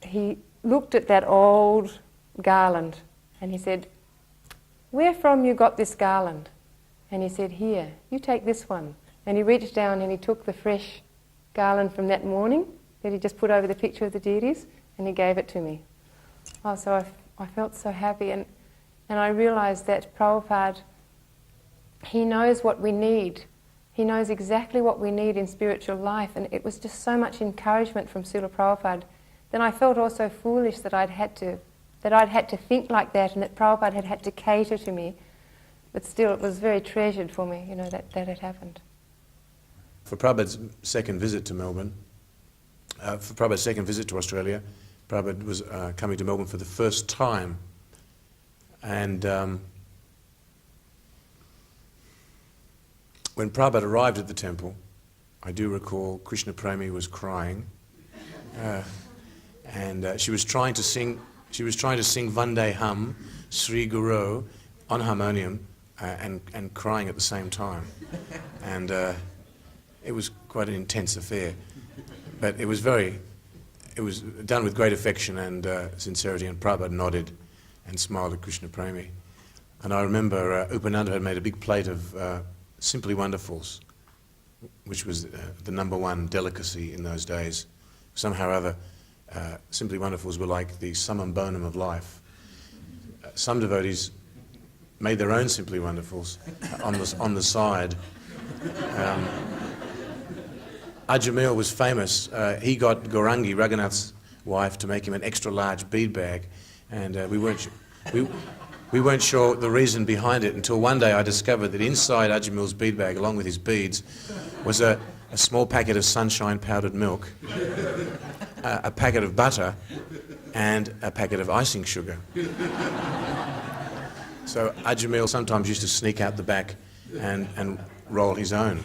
S11: he looked at that old garland and he said, where from you got this garland? And he said, here, you take this one. And he reached down and he took the fresh garland from that morning that he just put over the picture of the deities, and he gave it to me. Oh, so I felt so happy, and I realised that Prabhupada, he knows what we need. He knows exactly what we need in spiritual life, and it was just so much encouragement from Srila Prabhupada. Then I felt also foolish that I'd had to think like that, and that Prabhupada had to cater to me. But still, it was very treasured for me, you know, that had happened.
S2: For Prabhupada's second visit to Melbourne, for Prabhupada's second visit to Australia, Prabhupada was coming to Melbourne for the first time, and when Prabhupada arrived at the temple, I do recall Krishna Premi was crying, and she was trying to sing. She was trying to sing Vande Hum, Sri Guru, on harmonium, and crying at the same time, and it was quite an intense affair. But it was done with great affection and sincerity, and Prabhupada nodded and smiled at Krishna Premi. And I remember Upananda had made a big plate of Simply Wonderfuls, which was the number one delicacy in those days. Somehow or other, Simply Wonderfuls were like the summum bonum of life. Some devotees made their own Simply Wonderfuls on the side. Ajamil was famous. He got Gaurangi, Raghunath's wife, to make him an extra large bead bag, and we weren't sure the reason behind it until one day I discovered that inside Ajamil's bead bag, along with his beads, was a small packet of sunshine powdered milk, a packet of butter, and a packet of icing sugar. So Ajamil sometimes used to sneak out the back and roll his own.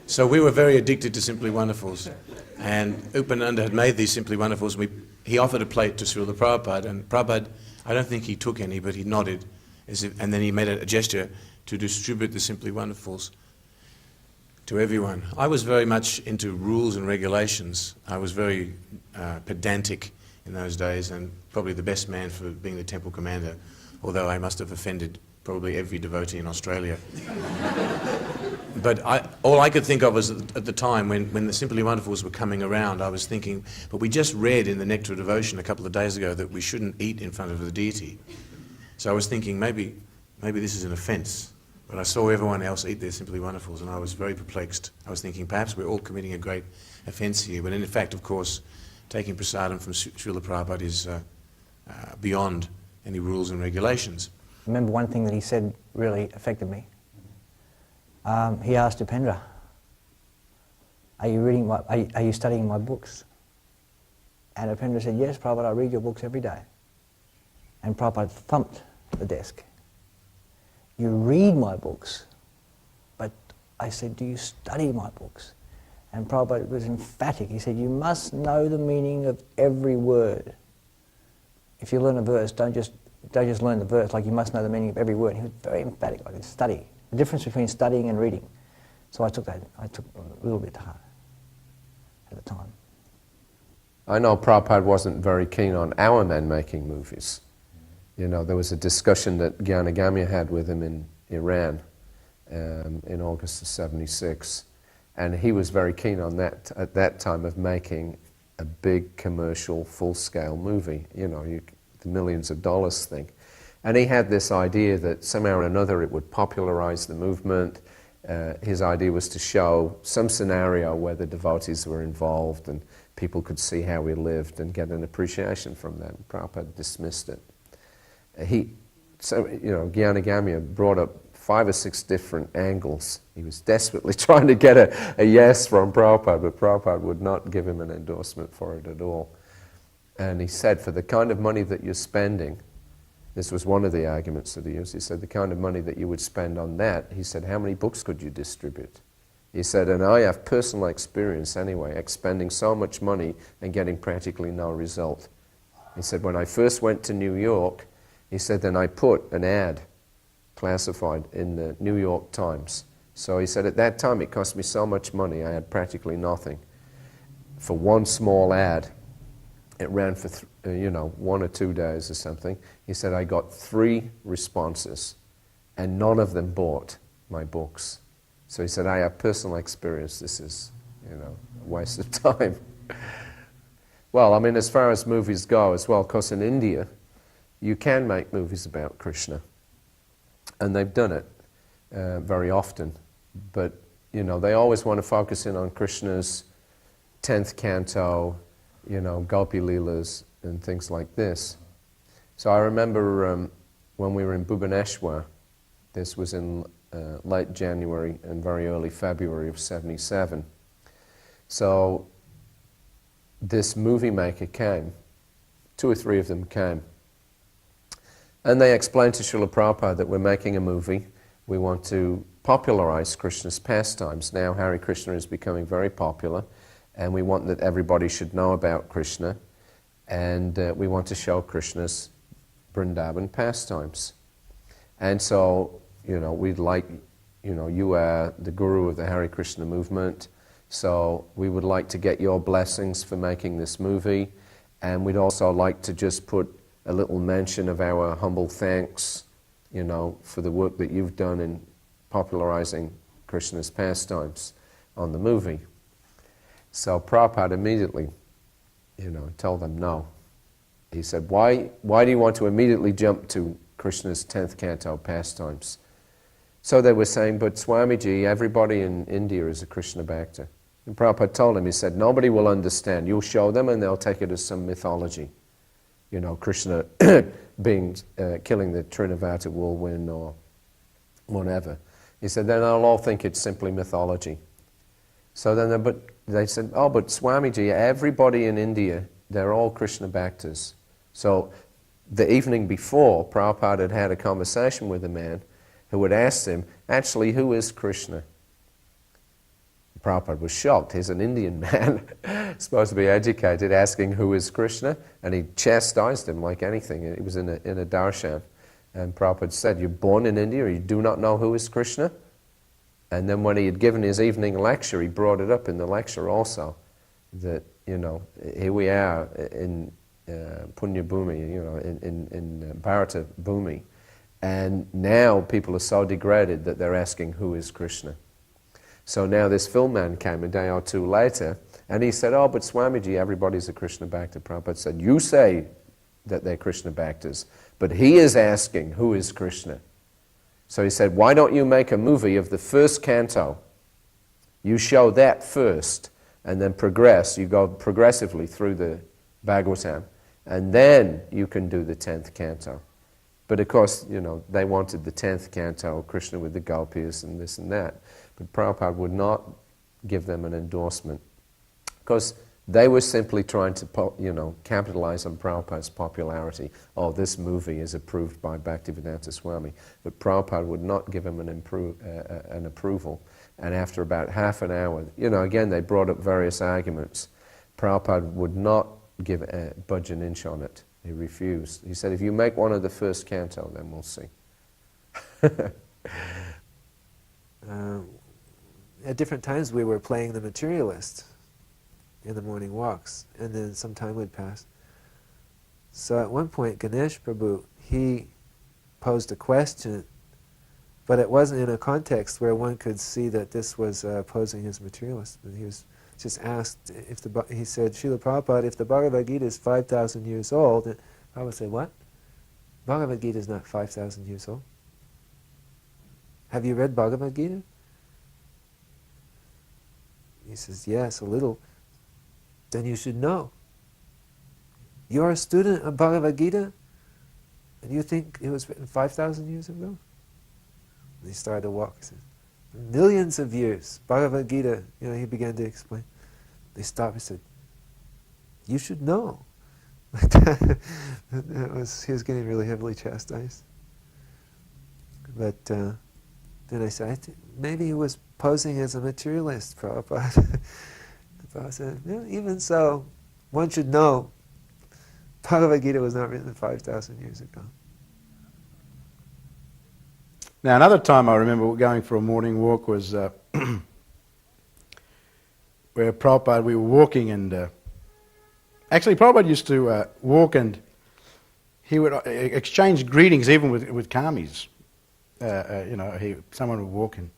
S2: So we were very addicted to Simply Wonderfuls, and Upananda had made these Simply Wonderfuls, and he offered a plate to Srila Prabhupada, and Prabhupada, I don't think he took any, but he nodded, and then he made a gesture to distribute the Simply Wonderfuls to everyone. I was very much into rules and regulations. I was very pedantic in those days, and probably the best man for being the temple commander, although I must have offended probably every devotee in Australia. But all I could think of was at the time when the Simply Wonderfuls were coming around, I was thinking, but we just read in the Nectar of Devotion a couple of days ago that we shouldn't eat in front of the deity. So I was thinking maybe this is an offence. But I saw everyone else eat their Simply Wonderfuls, and I was very perplexed. I was thinking perhaps we're all committing a great offence here. But in fact, of course, taking prasadam from Srila Prabhupada is beyond any rules and regulations.
S4: I remember one thing that he said really affected me. He asked Upendra, are you studying my books? And Upendra said, yes, Prabhupada, I read your books every day. And Prabhupada thumped the desk. You read my books, but I said, do you study my books? And Prabhupada was emphatic. He said, you must know the meaning of every word. If you learn a verse, don't just learn the verse, like you must know the meaning of every word. He was very emphatic, like study. The difference between studying and reading. So I took a little bit to heart at the time.
S7: I know Prabhupada wasn't very keen on our men making movies. You know, there was a discussion that Gyanagamya had with him in Iran in August of '76, and he was very keen on that at that time of making a big commercial, full-scale movie. You know, the millions of dollars thing. And he had this idea that somehow or another it would popularize the movement. His idea was to show some scenario where the devotees were involved and people could see how we lived and get an appreciation from that. Prabhupada dismissed it. Gyanagamya brought up 5 or 6 different angles. He was desperately trying to get a yes from Prabhupada, but Prabhupada would not give him an endorsement for it at all. And he said, for the kind of money that you're spending, this was one of the arguments that he used. He said, the kind of money that you would spend on that, he said, how many books could you distribute? He said, and I have personal experience anyway, expending so much money and getting practically no result. He said, when I first went to New York, he said, then I put an ad classified in the New York Times. So he said, at that time it cost me so much money, I had practically nothing. For one small ad, it ran for 1 or 2 days or something. He said, I got 3 responses, and none of them bought my books. So he said, I have personal experience. This is, a waste of time. Well, I mean, as far as movies go as well, because in India, you can make movies about Krishna. And they've done it very often. But, they always want to focus in on Krishna's 10th canto, Gopi Leelas and things like this. So I remember when we were in Bhubaneswar, this was in late January and very early February of '77. So this movie maker came. 2 or 3 of them came. And they explained to Srila Prabhupada that we're making a movie. We want to popularize Krishna's pastimes. Now Hare Krishna is becoming very popular, and we want that everybody should know about Krishna, and we want to show Krishna's Vrindavan pastimes. And so, we'd like, you are the guru of the Hare Krishna movement, so we would like to get your blessings for making this movie, and we'd also like to just put a little mention of our humble thanks, for the work that you've done in popularizing Krishna's pastimes on the movie. So Prabhupada immediately, told them no. He said, why do you want to immediately jump to Krishna's 10th canto pastimes? So they were saying, but Swamiji, everybody in India is a Krishna Bhakta. And Prabhupada told him, he said, nobody will understand. You'll show them and they'll take it as some mythology. Krishna killing the Trinavata whirlwind or whatever. He said, then they'll all think it's simply mythology. So then they said, oh, but Swamiji, everybody in India, they're all Krishna Bhaktas. So the evening before, Prabhupada had a conversation with a man who had asked him, actually, who is Krishna? Prabhupada was shocked. He's an Indian man, supposed to be educated, asking who is Krishna, and he chastised him like anything. He was in a darshan. And Prabhupada said, you're born in India, you do not know who is Krishna? And then when he had given his evening lecture, he brought it up in the lecture also, that, here we are in Punya Bhumi, in Bharata Bhumi, and now people are so degraded that they're asking who is Krishna. So now this film man came a day or 2 later, and he said, oh, but Swamiji, everybody's a Krishna Bhakta. Prabhupada said, you say that they're Krishna Bhaktas, but he is asking who is Krishna. So he said, why don't you make a movie of the first canto? You show that first, and then progress. You go progressively through the Bhagavatam, and then you can do the 10th canto. But of course, they wanted the 10th canto, Krishna with the gopis and this and that. But Prabhupada would not give them an endorsement, because they were simply trying to, capitalize on Prabhupada's popularity. Oh, this movie is approved by Bhaktivedanta Swami. But Prabhupada would not give him an approval. And after about half an hour, again, they brought up various arguments. Prabhupada would not budge an inch on it. He refused. He said, if you make one of the first canto, then we'll see.
S6: At different times we were playing the materialist in the morning walks, and then some time would pass. So at one point, Ganesh Prabhu, he posed a question, but it wasn't in a context where one could see that this was posing as materialist. And he was just asked, he said, Srila Prabhupada, if the Bhagavad Gita is 5,000 years old, and Prabhupada said, what? Bhagavad Gita is not 5,000 years old. Have you read Bhagavad Gita? He says, yes, a little. Then you should know. You're a student of Bhagavad Gita, and you think it was written 5,000 years ago? And he started to walk. He said, millions of years. Bhagavad Gita, he began to explain. They stopped and said, you should know. He was getting really heavily chastised. But then I said, maybe he was posing as a materialist, Prabhupada. Prabhupada said, even so, one should know Bhagavad Gita was not written 5,000 years ago.
S3: Now, another time I remember going for a morning walk was where Prabhupada, we were walking, and actually Prabhupada used to walk, and he would exchange greetings even with karmis. Someone would walk and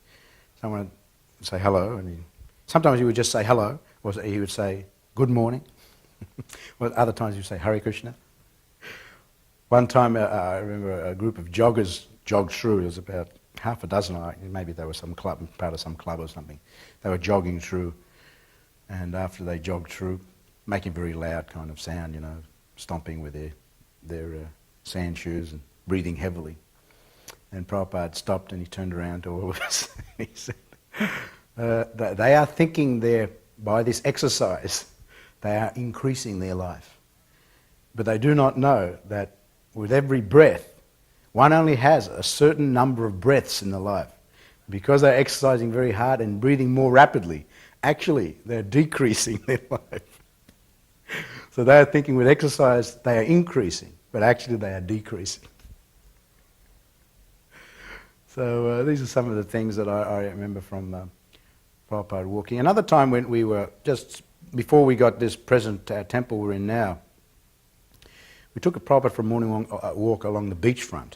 S3: someone would say hello, and sometimes he would just say hello, or he would say good morning. Well, other times he would say Hare Krishna. One time I remember a group of joggers jogged through. It was about half a dozen, maybe they were some club, part of some club or something. They were jogging through, and after they jogged through, making very loud kind of sound, stomping with their sand shoes and breathing heavily. And Prabhupada stopped and he turned around to all of us. He said, they are thinking by this exercise, they are increasing their life. But they do not know that with every breath, one only has a certain number of breaths in the life. Because they're exercising very hard and breathing more rapidly, actually they're decreasing their life. So they are thinking with exercise they are increasing, but actually they are decreasing. So these are some of the things that I remember from Prabhupada walking. Another time when we were, just before we got this present temple we're in now, we took a Prabhupada for a morning walk along the beachfront,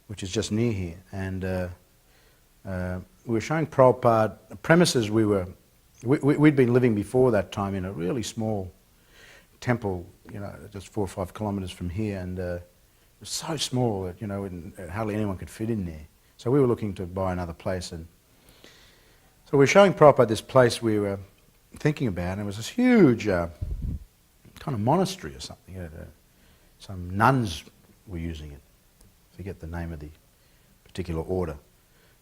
S3: which is just near here. And we were showing Prabhupada premises we'd been living before that time in a really small temple, just 4 or 5 kilometres from here, and it was so small that, hardly anyone could fit in there. So we were looking to buy another place, and so we were showing Prabhupada this place we were thinking about, and it was this huge kind of monastery or something. Some nuns were using it. I forget the name of the particular order.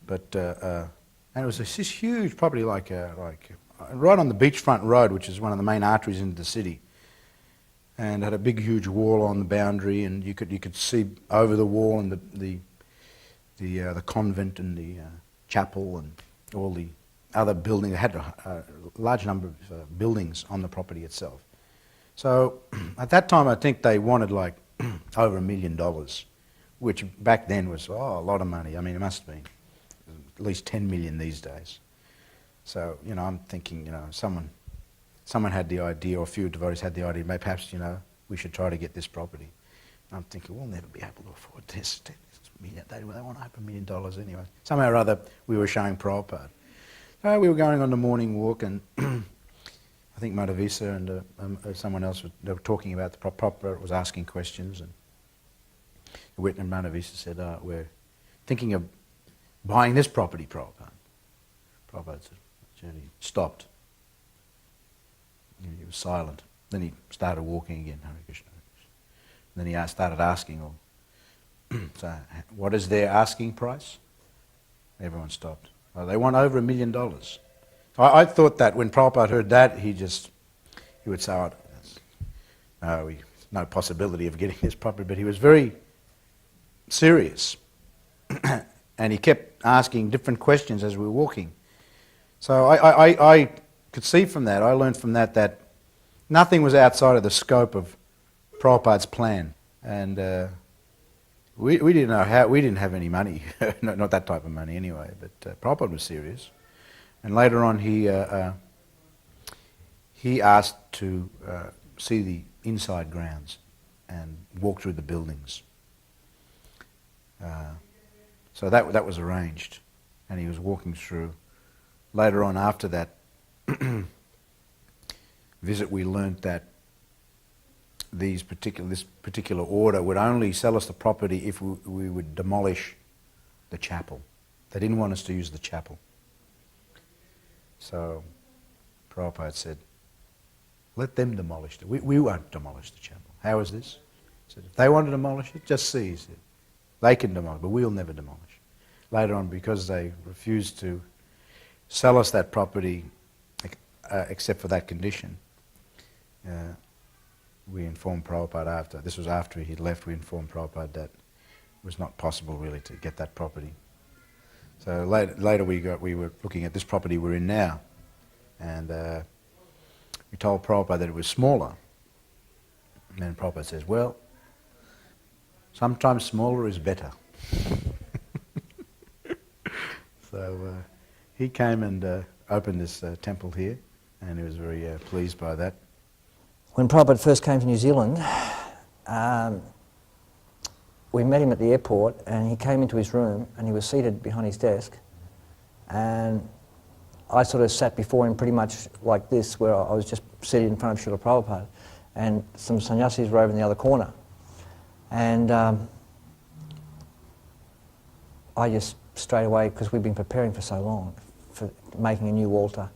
S3: But and it was this huge property, like right on the beachfront road, which is one of the main arteries into the city, and had a big, huge wall on the boundary, and you could see over the wall and the convent and the chapel and all the other buildings. It had a large number of buildings on the property itself. So at that time, I think they wanted like over $1 million, which back then was a lot of money. I mean, it must have been at least 10 million these days. So, I'm thinking, someone had the idea, or a few devotees had the idea, maybe perhaps, we should try to get this property. And I'm thinking, we'll never be able to afford this. They want over $1 million anyway. Somehow or other, we were showing Prabhupada. So we were going on the morning walk, and I think Madhavisa and someone else, they were talking about the Prabhupada was asking questions, and Witten and Madhavisa said, we're thinking of buying this property, Prabhupada. Prabhupada said, he stopped. He was silent. Then he started walking again, Hare Krishna. Then he started asking, so what is their asking price? Everyone stopped. They want over $1 million. I thought that when Prabhupada heard that, he would say, no possibility of getting this property, but he was very serious. And he kept asking different questions as we were walking. So I could see from that, I learned from that nothing was outside of the scope of Prabhupada's plan. And we didn't know how, we didn't have any money, not that type of money anyway, but Prabhupada was serious. And later on he asked to see the inside grounds and walk through the buildings. So that was arranged, and he was walking through. Later on, after that visit, we learnt that this particular order would only sell us the property if we would demolish the chapel. They didn't want us to use the chapel. So Prabhupada said, let them demolish it. We won't demolish the chapel. How is this? He said, if they want to demolish it, just see. He said, they can demolish, but we'll never demolish. Later on, because they refused to sell us that property except for that condition, we informed Prabhupada this was after he'd left, we informed Prabhupada that it was not possible really to get that property. So later we were looking at this property we're in now, and we told Prabhupada that it was smaller. And then Prabhupada says, well, sometimes smaller is better. So he came and opened this temple here, and he was very pleased by that.
S4: When Prabhupada first came to New Zealand, we met him at the airport, and he came into his room, and he was seated behind his desk, and I sort of sat before him pretty much like this, where I was just seated in front of Srila Prabhupada, and some sannyasis were over in the other corner. And I just straight away, because we've been preparing for so long, for making a new altar,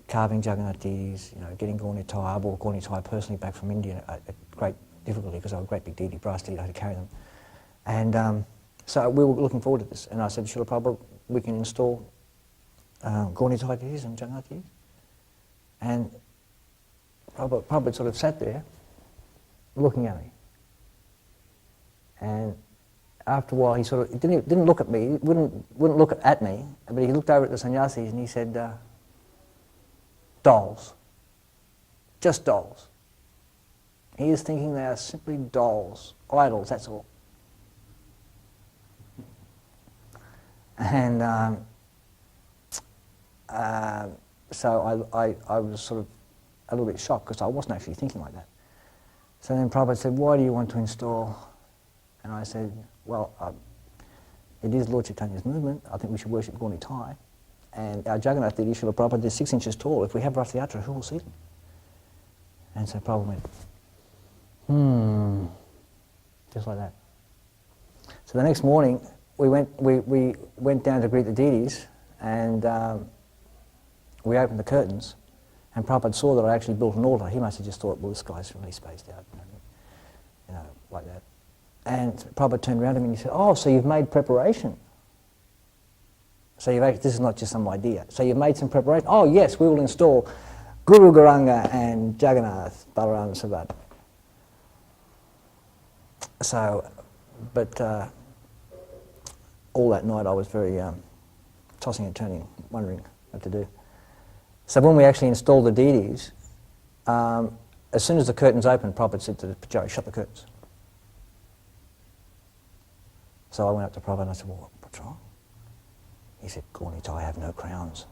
S4: carving Jagannath deities, getting Gaur Nitai. I brought Gaur Nitai personally back from India at great difficulty because they were a great big deity, brass deity, I had to carry them. And so we were looking forward to this. And I said, Srila Prabhupada, we can install Gaur Nitai deities and Jagannath deities. And Prabhupada sort of sat there, looking at me. And after a while, he sort of didn't look at me, he wouldn't look at me, but he looked over at the sannyasis and he said, dolls. Just dolls. He is thinking they are simply dolls, idols, that's all. And so I was sort of a little bit shocked because I wasn't actually thinking like that. So then Prabhupada said, why do you want to install? And I said, well, it is Lord Chaitanya's movement. I think we should worship Gauni Tai. And our Jagannath Deity, Srila Prabhupada, is 6 inches tall. If we have Rath Yatra, who will see them? And so Prabhupada went, just like that. So the next morning, we went down to greet the deities, and we opened the curtains, and Prabhupada saw that I actually built an altar. He must have just thought, well, this guy's really spaced out, you know, like that. And Prabhupada turned around to me and he said, oh, so you've made preparation. So this is not just some idea. So you've made some preparation. Oh, yes, we will install Guru Gauranga and Jagannath, Balaram and Subhadra. So, but all that night I was very tossing and turning, wondering what to do. So when we actually installed the deities, as soon as the curtains opened, Prabhupada said to the Pujari, shut the curtains. So I went up to Prabhupada and I said, well, what's wrong? He said, Gauni Tai have no crowns.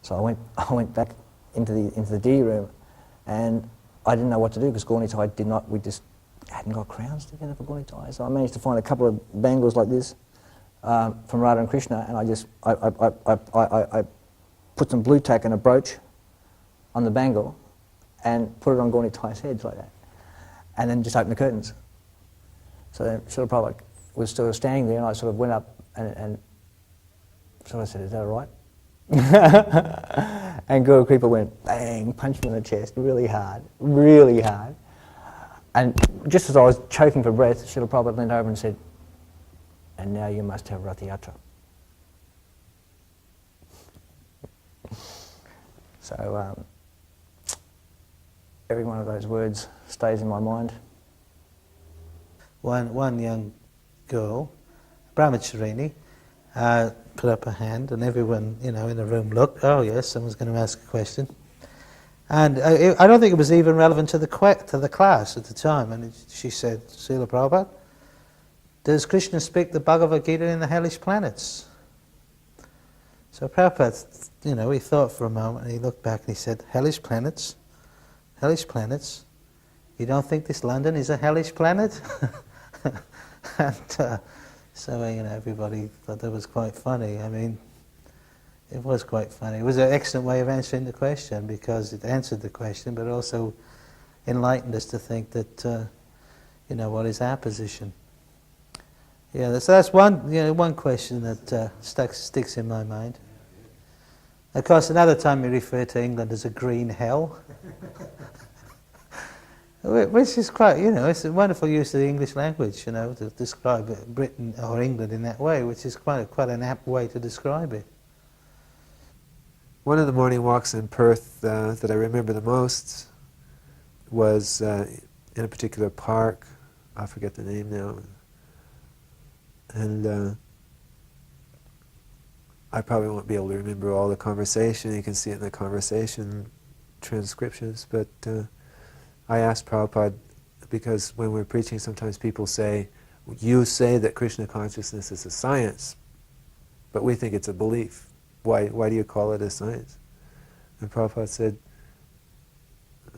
S4: So I went back into the deity room, and I didn't know what to do because Gauni Tai we just hadn't got crowns together for Gauni Tai. So I managed to find a couple of bangles like this from Radha and Krishna, and I put some blue tack and a brooch on the bangle and put it on Gauni Tai's head like that, and then just opened the curtains. So then Srila Prabhupada was sort of standing there, and I sort of went up and sort of said, is that all right? And Guru Kripa went bang, punched me in the chest really hard, really hard. And just as I was choking for breath, Srila Prabhupada leaned over and said, and now you must have Rath Yatra. So every one of those words stays in my mind.
S9: One young girl, Brahmacharini, put up her hand, and everyone, in the room looked. Oh yes, someone's going to ask a question. And I don't think it was even relevant to the class at the time. And she said, Srila Prabhupada, does Krishna speak the Bhagavad Gita in the hellish planets? So Prabhupada, he thought for a moment, and he looked back and he said, hellish planets? Hellish planets? You don't think this London is a hellish planet? And so everybody thought that was quite funny. I mean, it was quite funny. It was an excellent way of answering the question, because it answered the question, but also enlightened us to think that, what is our position? Yeah, so that's one question that sticks in my mind. Of course, another time we refer to England as a green hell. Which is quite, it's a wonderful use of the English language, to describe Britain or England in that way, which is quite an apt way to describe it.
S6: One of the morning walks in Perth that I remember the most was in a particular park. I forget the name now. And I probably won't be able to remember all the conversation. You can see it in the conversation transcriptions, but I asked Prabhupada, because when we're preaching, sometimes people say, you say that Krishna consciousness is a science, but we think it's a belief. Why do you call it a science? And Prabhupada said,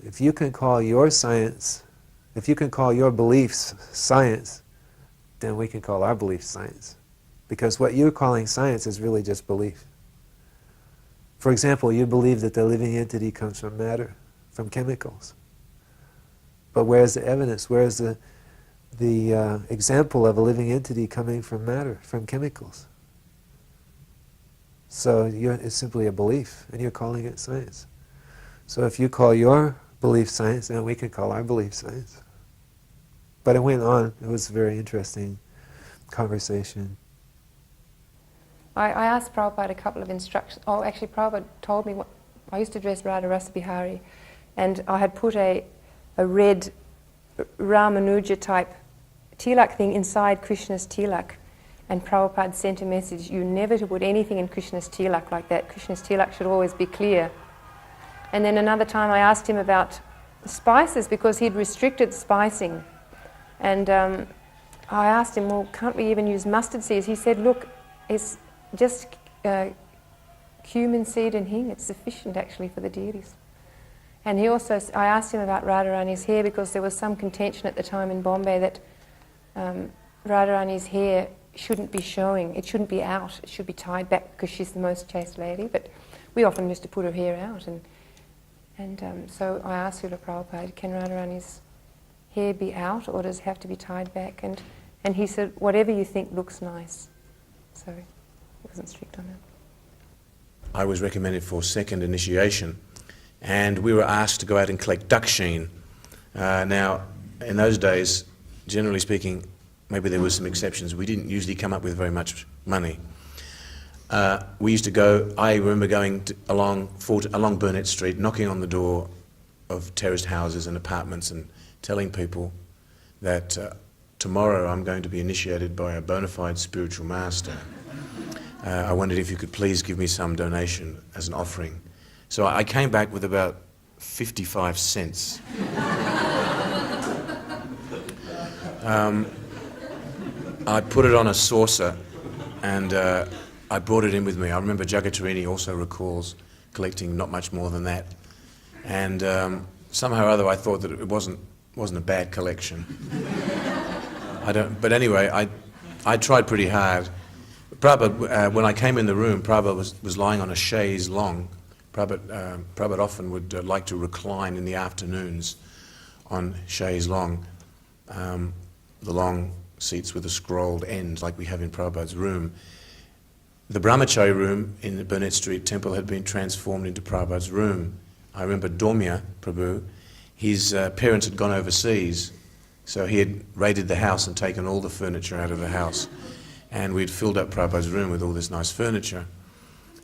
S6: if you can call your science, if you can call your beliefs science, then we can call our beliefs science. Because what you're calling science is really just belief. For example, you believe that the living entity comes from matter, from chemicals. But where's the evidence? Where's the example of a living entity coming from matter, from chemicals? So it's simply a belief, and you're calling it science. So if you call your belief science, then we can call our belief science. But it went on. It was a very interesting conversation.
S11: I asked Prabhupada a couple of instructions. Oh, actually, Prabhupada told me I used to dress Radha Rasabihari, and I had put a red Ramanuja type tilak thing inside Krishna's tilak. And Prabhupada sent a message, you never to put anything in Krishna's tilak like that. Krishna's tilak should always be clear. And then another time I asked him about spices because he'd restricted spicing. And I asked him, well, can't we even use mustard seeds? He said, look, it's just cumin seed and hing. It's sufficient actually for the deities. And he also, I asked him about Radharani's hair because there was some contention at the time in Bombay that Radharani's hair shouldn't be showing. It shouldn't be out. It should be tied back because she's the most chaste lady. But we often used to put her hair out. And so I asked Srila Prabhupada, can Radharani's hair be out or does it have to be tied back? And he said, whatever you think looks nice. So he wasn't strict on that.
S2: I was recommended for second initiation, and we were asked to go out and collect duck sheen. Now, in those days, generally speaking, maybe there were some exceptions. We didn't usually come up with very much money. We used to go, I remember going along Burnett Street, knocking on the door of terraced houses and apartments and telling people that tomorrow I'm going to be initiated by a bona fide spiritual master. I wondered if you could please give me some donation as an offering. So I came back with about 55 cents. I put it on a saucer and I brought it in with me. I remember Jagatarini also recalls collecting not much more than that. And somehow or other I thought that it wasn't a bad collection. But anyway, I tried pretty hard. Prabhupada, when I came in the room, Prabhupada was lying on a chaise longue. Prabhupada often would like to recline in the afternoons on chaise longue, the long seats with a scrolled end like we have in Prabhupada's room. The Brahmachari room in the Burnett Street temple had been transformed into Prabhupada's room. I remember Dormia Prabhu, his parents had gone overseas, so he had raided the house and taken all the furniture out of the house. And we'd filled up Prabhupada's room with all this nice furniture,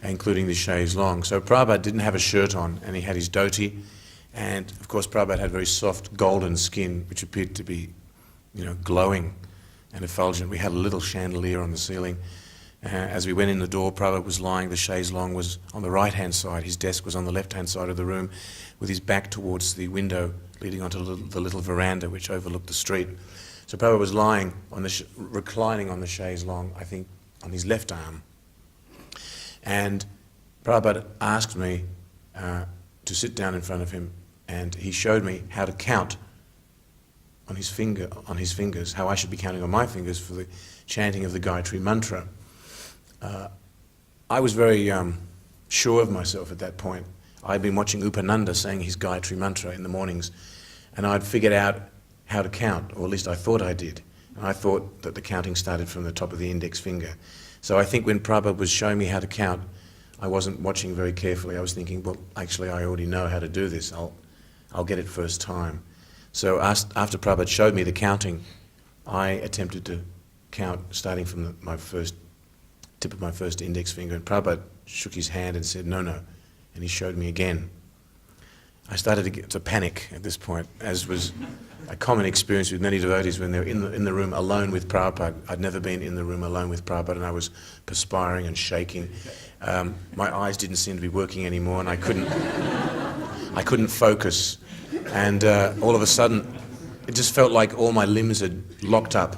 S2: including the chaise longue. So Prabhupada didn't have a shirt on, and he had his dhoti. And of course Prabhupada had very soft golden skin, which appeared to be, glowing and effulgent. We had a little chandelier on the ceiling. As we went in the door, Prabhupada was lying, the chaise longue was on the right-hand side, his desk was on the left-hand side of the room, with his back towards the window leading onto the little veranda which overlooked the street. So Prabhupada was lying, reclining on the chaise longue, I think, on his left arm. And Prabhupada asked me to sit down in front of him, and he showed me how to count on his fingers, how I should be counting on my fingers for the chanting of the Gayatri mantra. I was very sure of myself at that point. I'd been watching Upananda saying his Gayatri mantra in the mornings, and I'd figured out how to count, or at least I thought I did. And I thought that the counting started from the top of the index finger. So I think when Prabhupada was showing me how to count, I wasn't watching very carefully. I was thinking, well, actually I already know how to do this. I'll get it first time. So after Prabhupada showed me the counting, I attempted to count starting from my first tip of my first index finger, and Prabhupada shook his hand and said, no, and he showed me again. I started to get to panic at this point, as was a common experience with many devotees when they're in the room alone with Prabhupada. I'd never been in the room alone with Prabhupada, and I was perspiring and shaking. My eyes didn't seem to be working anymore, and I couldn't focus. And all of a sudden, it just felt like all my limbs had locked up,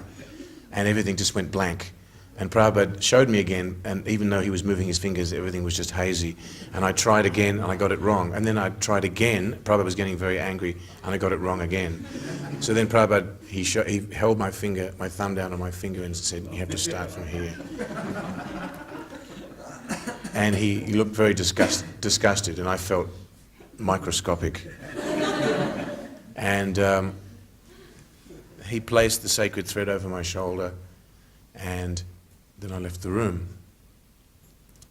S2: and everything just went blank. And Prabhupada showed me again, and even though he was moving his fingers, everything was just hazy. And I tried again, and I got it wrong. And then I tried again. Prabhupada was getting very angry, and I got it wrong again. So then Prabhupada, he held my thumb down on my finger and said, you have to start from here. And he looked very disgusted, and I felt microscopic. And he placed the sacred thread over my shoulder, and then I left the room.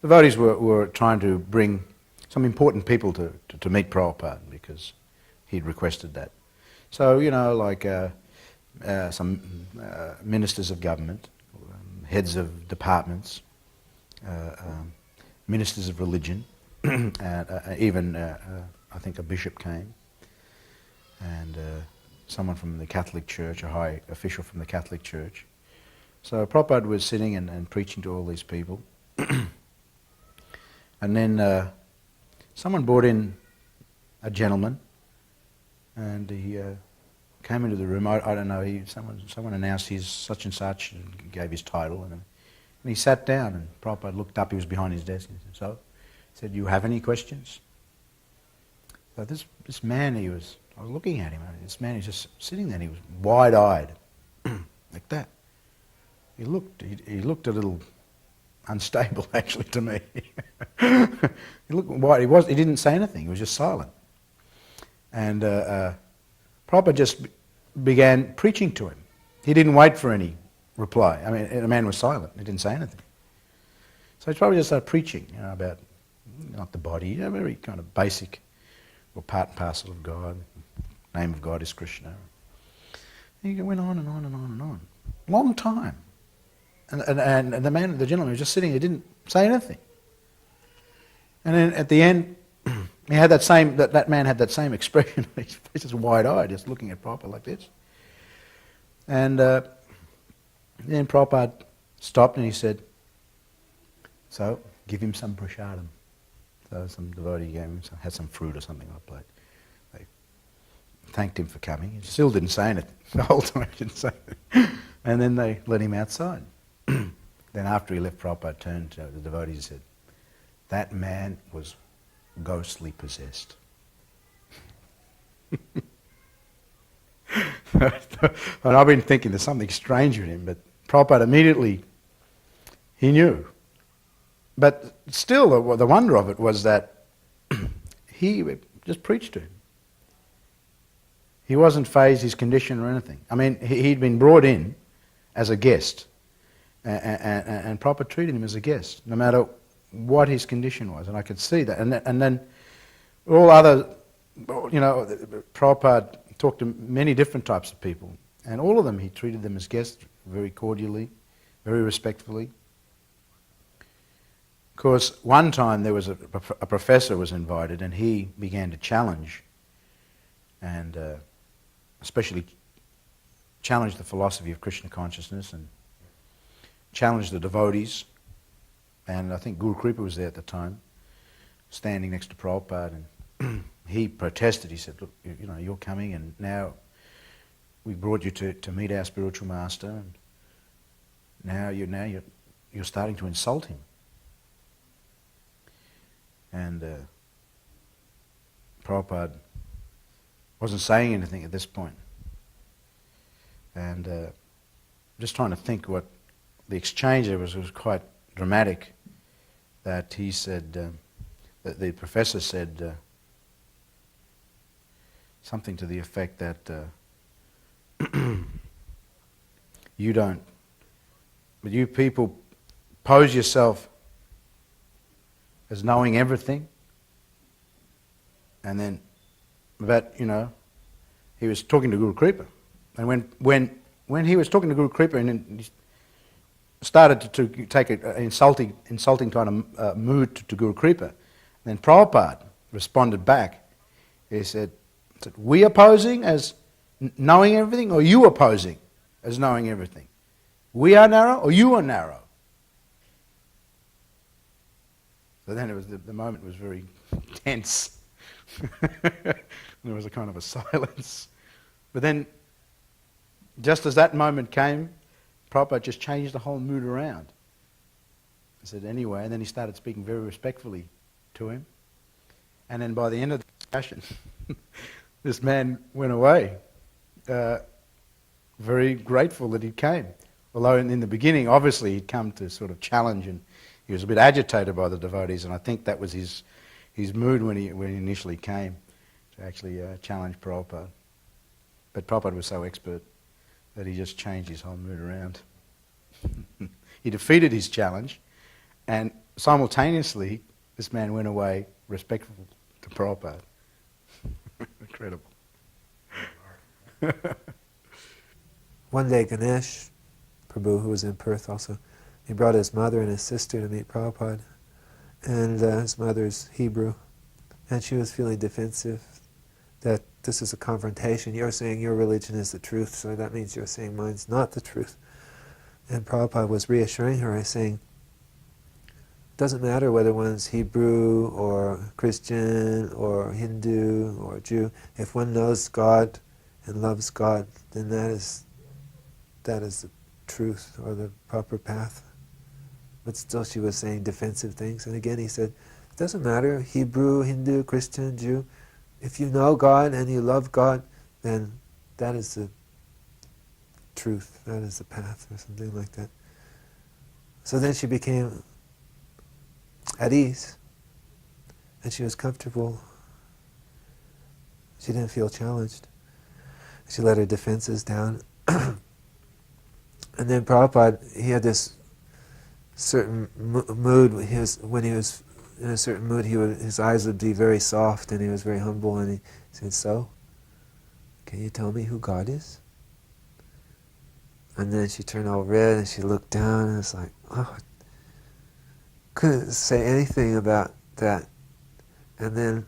S3: The devotees were trying to bring some important people to meet Prabhupada because he'd requested that. So, like some ministers of government, heads of departments, ministers of religion, and even I think a bishop came, and someone from the Catholic Church, a high official from the Catholic Church. So Prabhupada was sitting and preaching to all these people. And then someone brought in a gentleman, and he came into the room. I don't know, someone announced he's such and such, and gave his title. And he sat down, and Prabhupada looked up. He was behind his desk. And he said, "So," he said, "you have any questions?" So this man, I was looking at him, and this man, he's just sitting there, and he was wide-eyed, like that. He looked a little unstable, actually, to me. He looked wide. He didn't say anything. He was just silent. And Prabhupada just began preaching to him. He didn't wait for any reply. I mean, the man was silent. He didn't say anything. So he probably just started preaching, about not the body, very kind of basic, or part and parcel of God. Name of God is Krishna. And he went on and on and on and on. Long time. And the gentleman was just sitting there, didn't say anything. And then at the end, he had that man had that same expression. His face is wide-eyed, just looking at Prabhupada like this. And then Prabhupada stopped and he said, "So, give him some prasadam." So some devotee gave him had some fruit or something on a plate. They thanked him for coming. He still didn't say anything. The whole time he didn't say anything. And then they let him outside. Then after he left, Prabhupada turned to the devotees and said, "That man was ghostly possessed." And I've been thinking there's something strange in him, but Prabhupada immediately, he knew. But still, the wonder of it was that he just preached to him. He wasn't phased, his condition or anything. I mean, he'd been brought in as a guest, and Prabhupada treated him as a guest, no matter what his condition was, and I could see that. And then all other, Prabhupada talked to many different types of people, and all of them he treated them as guests very cordially, very respectfully. Of course, one time there was a professor was invited, and he began to challenge, and especially challenge the philosophy of Krishna consciousness, and challenge the devotees. And I think Guru Kripa was there at the time, standing next to Prabhupada, and he protested. He said, "Look, you're coming, and now we brought you to meet our spiritual master, and now you're starting to insult him." And Prabhupada wasn't saying anything at this point. And just trying to think what the exchange there was quite dramatic. That he said, that the professor said something to the effect that you people pose yourself as knowing everything, and then he was talking to Guru Kripa, and when he was talking to Guru Kripa, and he started to take an insulting kind of mood to Guru Kripa, then Prabhupada responded back. He said, "We are posing as knowing everything, or you are posing as knowing everything? We are narrow, or you are narrow?" So then the moment was very tense. There was a kind of a silence. But then, just as that moment came, Prabhupada just changed the whole mood around. He said, "Anyway," and then he started speaking very respectfully to him. And then by the end of the discussion, this man went away, very grateful that he came. Although in the beginning, obviously, he'd come to sort of challenge, and he was a bit agitated by the devotees, and I think that was his mood when he initially came, to actually challenge Prabhupada. But Prabhupada was so expert that he just changed his whole mood around. He defeated his challenge, and simultaneously, this man went away respectful to Prabhupada. Incredible.
S6: One day, Ganesh Prabhu, who was in Perth also, he brought his mother and his sister to meet Prabhupada. and his mother's Hebrew, and she was feeling defensive, that this is a confrontation. You're saying your religion is the truth, so that means you're saying mine's not the truth. And Prabhupada was reassuring her by saying, it doesn't matter whether one's Hebrew or Christian or Hindu or Jew. If one knows God and loves God, then that is the truth or the proper path. But still she was saying defensive things. And again he said, it doesn't matter, Hebrew, Hindu, Christian, Jew. If you know God and you love God, then that is the truth, that is the path, or something like that. So then she became at ease, and she was comfortable. She didn't feel challenged. She let her defenses down. And then Prabhupada, he had this certain mood. When he was in a certain mood, his eyes would be very soft, and he was very humble, and he said, so, can you tell me who God is? And then she turned all red, and she looked down, and it's like, oh, couldn't say anything about that. And then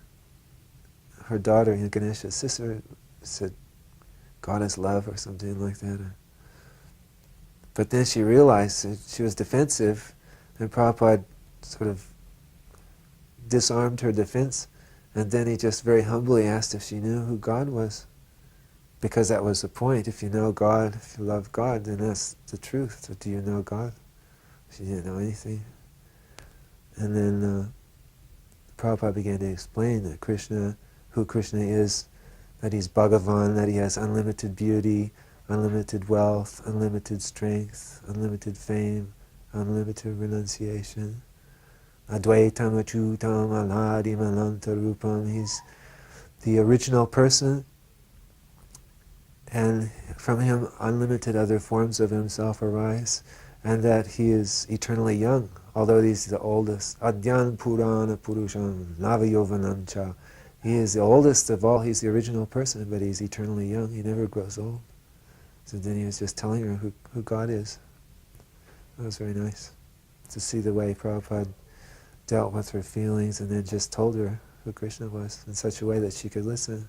S6: her daughter, Ganesha's sister, said, God is love, or something like that. But then she realized that she was defensive, and Prabhupada sort of disarmed her defense, and then he just very humbly asked if she knew who God was. Because that was the point. If you know God, if you love God, then that's the truth. So do you know God? She didn't know anything. And then Prabhupada began to explain that Krishna, who Krishna is, that he's Bhagavan, that he has unlimited beauty, unlimited wealth, unlimited strength, unlimited fame, unlimited renunciation. Advaitam achutam alhadi malantarupam. He's the original person, and from him unlimited other forms of himself arise, and that he is eternally young, although he's the oldest. Adyan Purana Purusham Navayovanam Cha. He is the oldest of all. He's the original person, but he's eternally young. He never grows old. So then he was just telling her who God is. That was very nice to see the way Prabhupada dealt with her feelings, and then just told her who Krishna was in such a way that she could listen.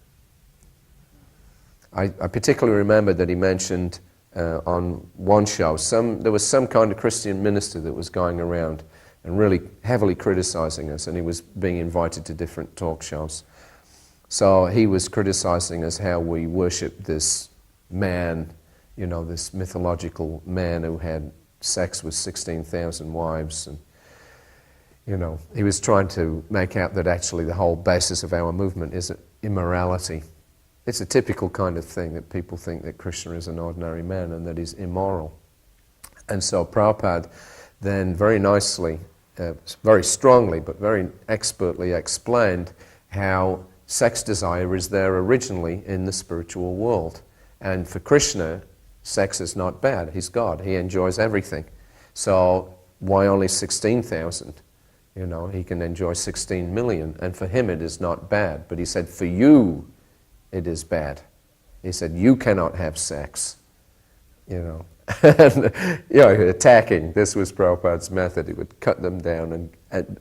S7: I particularly remember that he mentioned on one show, there was some kind of Christian minister that was going around and really heavily criticizing us, and he was being invited to different talk shows. So he was criticizing us how we worship this man, this mythological man who had sex with 16,000 wives, and he was trying to make out that actually the whole basis of our movement is immorality. It's a typical kind of thing that people think that Krishna is an ordinary man and that he's immoral. And so Prabhupada then very nicely, very strongly, but very expertly explained how sex desire is there originally in the spiritual world. And for Krishna, sex is not bad. He's God. He enjoys everything. So why only 16,000? He can enjoy 16 million. And for him it is not bad. But he said, for you, it is bad. He said, you cannot have sex. And, attacking. This was Prabhupada's method. He would cut them down and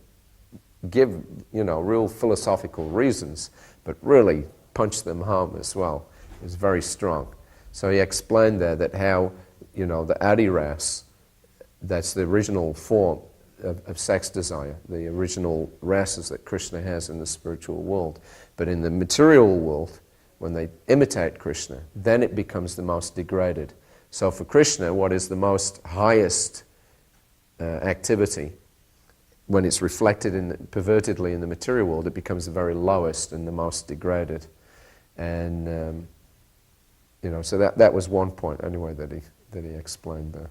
S7: give, real philosophical reasons, but really punch them home as well. It was very strong. So he explained there that how, the Adi ras, that's the original form of sex desire, the original rases that Krishna has in the spiritual world. But in the material world, when they imitate Krishna, then it becomes the most degraded. So for Krishna, what is the most highest activity, when it's reflected pervertedly in the material world, it becomes the very lowest and the most degraded. And so that was one point anyway that he explained there.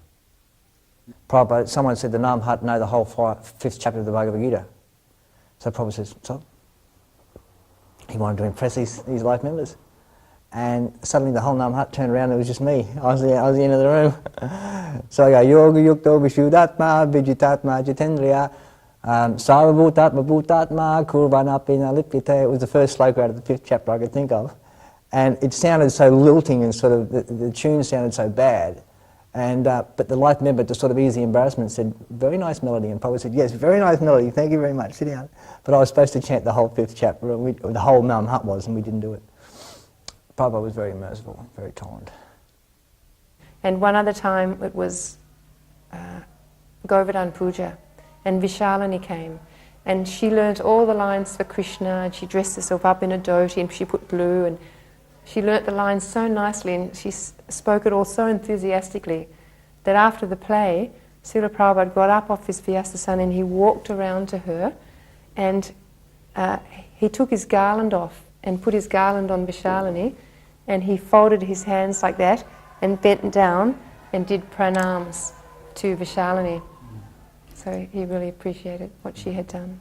S4: Prabhupada, someone said the Namhat know the whole 5th chapter of the Bhagavad Gita. So Prabhupada says, so? He wanted to impress his life members. And suddenly the whole Namhat turned around and it was just me. I was the end of the room. So I go, Yoga Yukto Vishuddhatma Vijitatma Jitendriya Sarvabhutatma Bhutatma Kurvanapina Lipite. It was the first sloka out of the 5th chapter I could think of. And it sounded so lilting and sort of, the tune sounded so bad And, but the life member, to sort of ease the embarrassment, said, very nice melody. And Prabhupada said, yes, very nice melody, thank you very much, sit down. But I was supposed to chant the whole 5th chapter, or the whole Nam Hut was, and we didn't do it. Prabhupada was very merciful, very tolerant.
S11: And one other time it was Govardhan Puja, and Vishalini came. And she learnt all the lines for Krishna, and she dressed herself up in a dhoti, and she put blue, and she learnt the lines so nicely, and she spoke it all so enthusiastically that after the play, Srila Prabhupada got up off his Vyasasana and he walked around to her, and he took his garland off and put his garland on Vishalini, and he folded his hands like that and bent down and did pranams to Vishalini. So he really appreciated what she had done.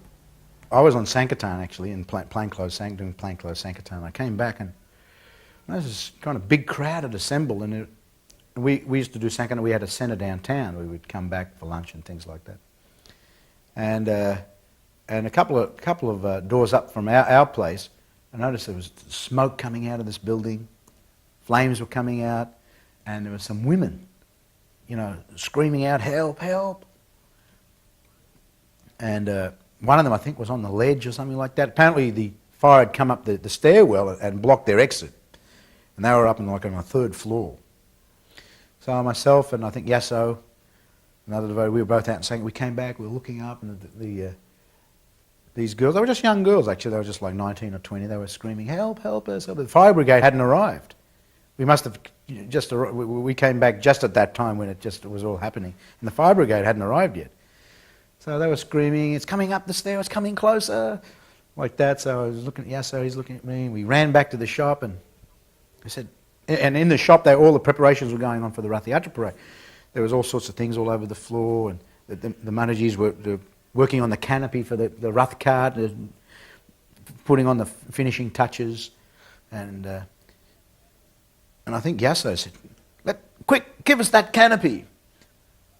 S3: I was on Sankirtan actually, in plainclothes, doing plainclothes Sankirtan. I came back and there was this kind of big crowd had assembled, and we used to do Sankirtan. We had a centre downtown. We would come back for lunch and things like that. And a couple of doors up from our place, I noticed there was smoke coming out of this building, flames were coming out, and there were some women, you know, screaming out, help, help. And one of them, I think, was on the ledge or something like that. Apparently the fire had come up the stairwell and blocked their exit. And they were up on a 3rd floor. So myself and I think Yasso, another devotee, we were both out and saying, we came back, we were looking up, and these girls, they were just young girls actually, they were just like 19 or 20, they were screaming, help, help us. The fire brigade hadn't arrived. We must have just, we came back just at that time when it was all happening. And the fire brigade hadn't arrived yet. So they were screaming, it's coming up the stair, it's coming closer, like that. So I was looking at Yasso, he's looking at me, and we ran back to the shop, and I said, and in the shop, all the preparations were going on for the Rath Yatra parade. There was all sorts of things all over the floor, and the Manajis were working on the canopy for the Rath cart, putting on the finishing touches, and I think Yasso said, quick, give us that canopy.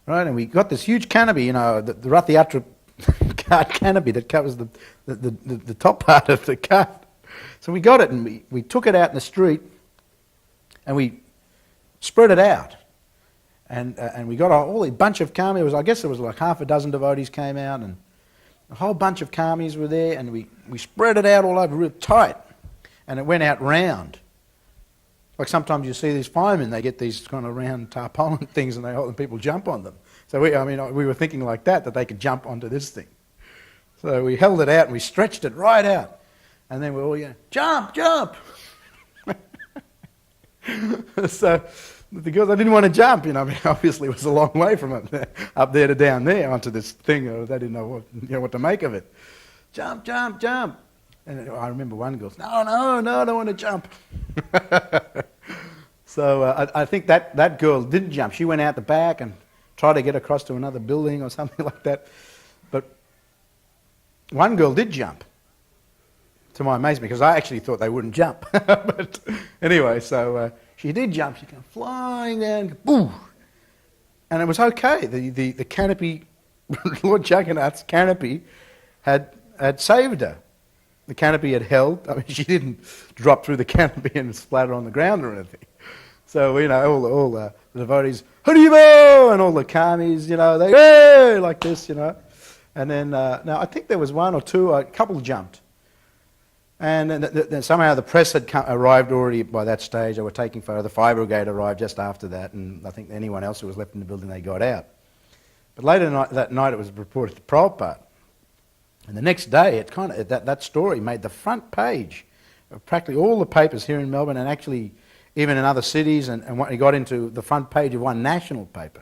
S3: Right, and we got this huge canopy, you know, the Rath Yatra cart canopy that covers the top part of the cart. So we got it, and we took it out in the street, and we spread it out. And we got a bunch of karmis. I guess there was like half a dozen devotees came out, and a whole bunch of karmis were there, and we spread it out all over real tight, and it went out round. Like sometimes you see these firemen, they get these kind of round tarpaulin things, and people jump on them. So we were thinking like that they could jump onto this thing. So we held it out and we stretched it right out, and then we all jump, jump. So the girls, I didn't want to jump, you know. I mean, obviously it was a long way from up there to down there onto this thing. They didn't know what to make of it. Jump, jump, jump. And I remember one girl said, no, I don't want to jump. So I think that girl didn't jump. She went out the back and tried to get across to another building or something like that. But one girl did jump, to my amazement, because I actually thought they wouldn't jump. But anyway, so she did jump. She came flying down, boom. And it was okay. The canopy, Lord Jagannath's canopy, had saved her. The canopy had held. I mean, she didn't drop through the canopy and splatter on the ground or anything. So, you know, all the devotees, Haribo! And all the karmis, you know, they, hey! Like this, you know. And then, now I think there was one or two, a couple jumped. And then somehow the press had arrived already by that stage. They were taking photos. The fire brigade arrived just after that, and I think anyone else who was left in the building, they got out. But later that night, it was reported to Prabhupada. And the next day, that story made the front page of practically all the papers here in Melbourne, and actually even in other cities, and it got into the front page of one national paper.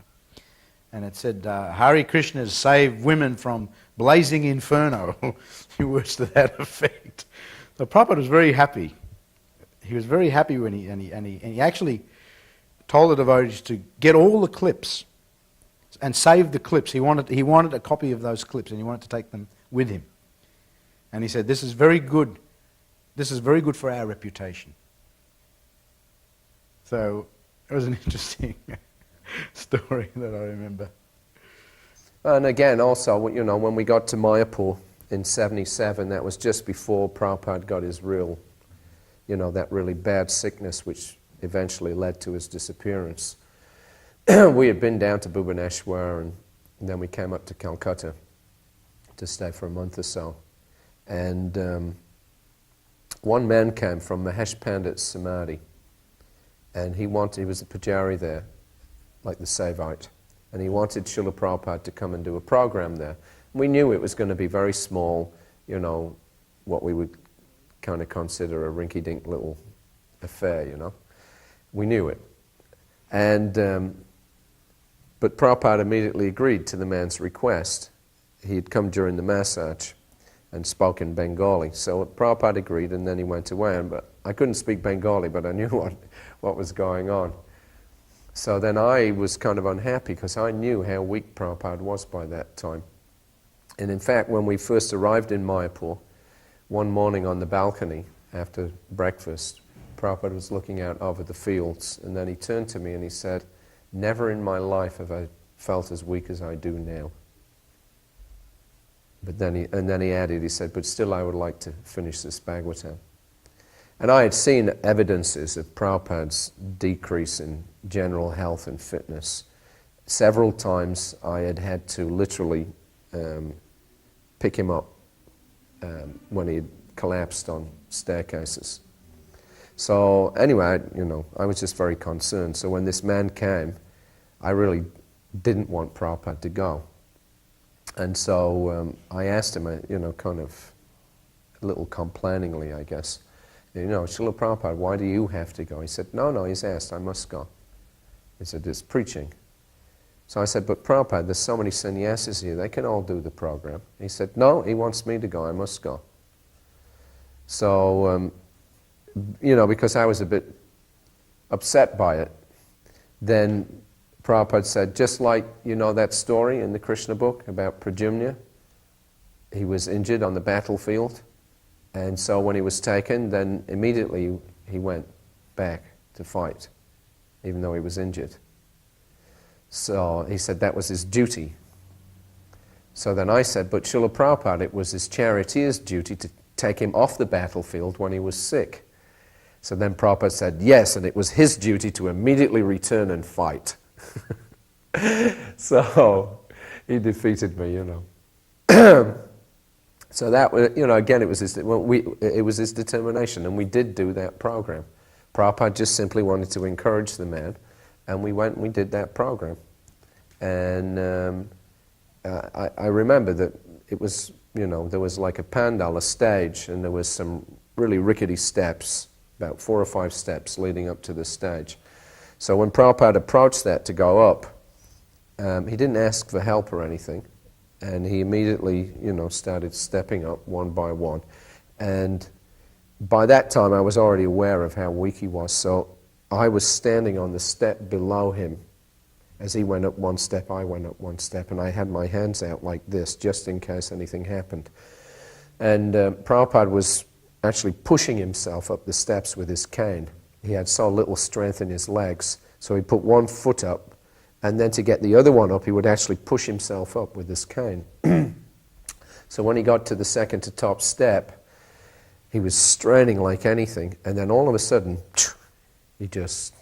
S3: And it said, Hare Krishna's saved women from blazing inferno, words to that effect. So Prabhupada was very happy. He was very happy when he actually told the devotees to get all the clips and save the clips. He wanted a copy of those clips, and he wanted to take them with him. And he said, this is very good. This is very good for our reputation. So it was an interesting story that I remember.
S7: And again, also, you know, when we got to Mayapur in 77, that was just before Prabhupada got his real, you know, that really bad sickness which eventually led to his disappearance. we had been down to Bhubaneswar, and then we came up to Calcutta to stay for a month or so. And one man came from Mahesh Pandit's Samadhi, and he was a pujari there, like the Saivite, and he wanted Srila Prabhupada to come and do a program there. We knew it was going to be very small, you know, what we would kind of consider a rinky-dink little affair, you know. We knew it. And but Prabhupada immediately agreed to the man's request. He had come during the massage and spoke in Bengali. So Prabhupada agreed, and then he went away. But I couldn't speak Bengali, but I knew what was going on. So then I was kind of unhappy because I knew how weak Prabhupada was by that time. And in fact, when we first arrived in Mayapur, one morning on the balcony after breakfast, Prabhupada was looking out over the fields, and then he turned to me and he said, "Never in my life have I felt as weak as I do now." But then he added, he said, "But still I would like to finish this Bhagavatam." And I had seen evidences of Prabhupada's decrease in general health and fitness. Several times I had to literally pick him up when he had collapsed on staircases. So anyway, I was just very concerned. So when this man came, I really didn't want Prabhupada to go. And so I asked him, kind of a little complainingly, I guess, "Srila Prabhupada, why do you have to go?" He said, No, he's asked, I must go. He said, "It's preaching." So I said, "But Prabhupada, there's so many sannyasis here, they can all do the program." He said, "No, he wants me to go, I must go." So, because I was a bit upset by it, then Prabhupada said, just like, that story in the Krishna book about Pradyumna, he was injured on the battlefield, and so when he was taken, then immediately he went back to fight, even though he was injured. So he said that was his duty. So then I said, but Srila Prabhupada, it was his charioteer's duty to take him off the battlefield when he was sick. So then Prabhupada said, yes, and it was his duty to immediately return and fight. So he defeated me, So that, again, it was his determination, and we did do that program. Prabhupada just simply wanted to encourage the man, and we went and we did that program. And I remember that it was, there was like a pandal, a stage, and there was some really rickety steps, about 4 or 5 steps leading up to the stage. So when Prabhupada approached that to go up, he didn't ask for help or anything, and he immediately, started stepping up one by one. And by that time, I was already aware of how weak he was, so I was standing on the step below him. As he went up one step, I went up one step, and I had my hands out like this, just in case anything happened. And Prabhupada was actually pushing himself up the steps with his cane. He had so little strength in his legs, so he put one foot up, and then to get the other one up, he would actually push himself up with his cane. So when he got to the second to top step, he was straining like anything, and then all of a sudden, his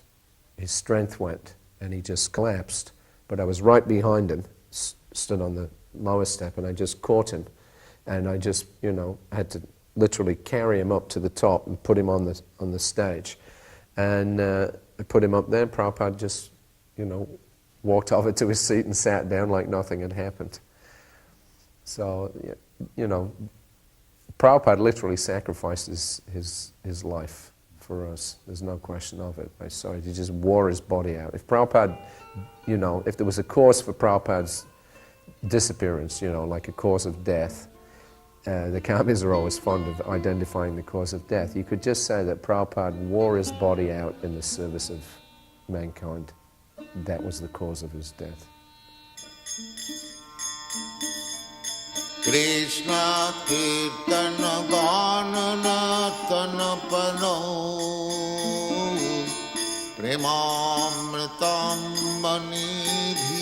S7: strength went, and he just collapsed. But I was right behind him, stood on the lower step, and I just caught him, and I just, had to literally carry him up to the top and put him on the stage. And I put him up there, Prabhupada just, walked over to his seat and sat down like nothing had happened. So, Prabhupada literally sacrificed his life for us. There's no question of it. I saw it. He just wore his body out. If Prabhupada, if there was a cause for Prabhupada's disappearance, like a cause of death, the Kamis are always fond of identifying the cause of death. You could just say that Prabhupada wore his body out in the service of mankind. That was the cause of his death.
S1: Krishna Kirtana Ganana Tanapano Premamritam Manidhi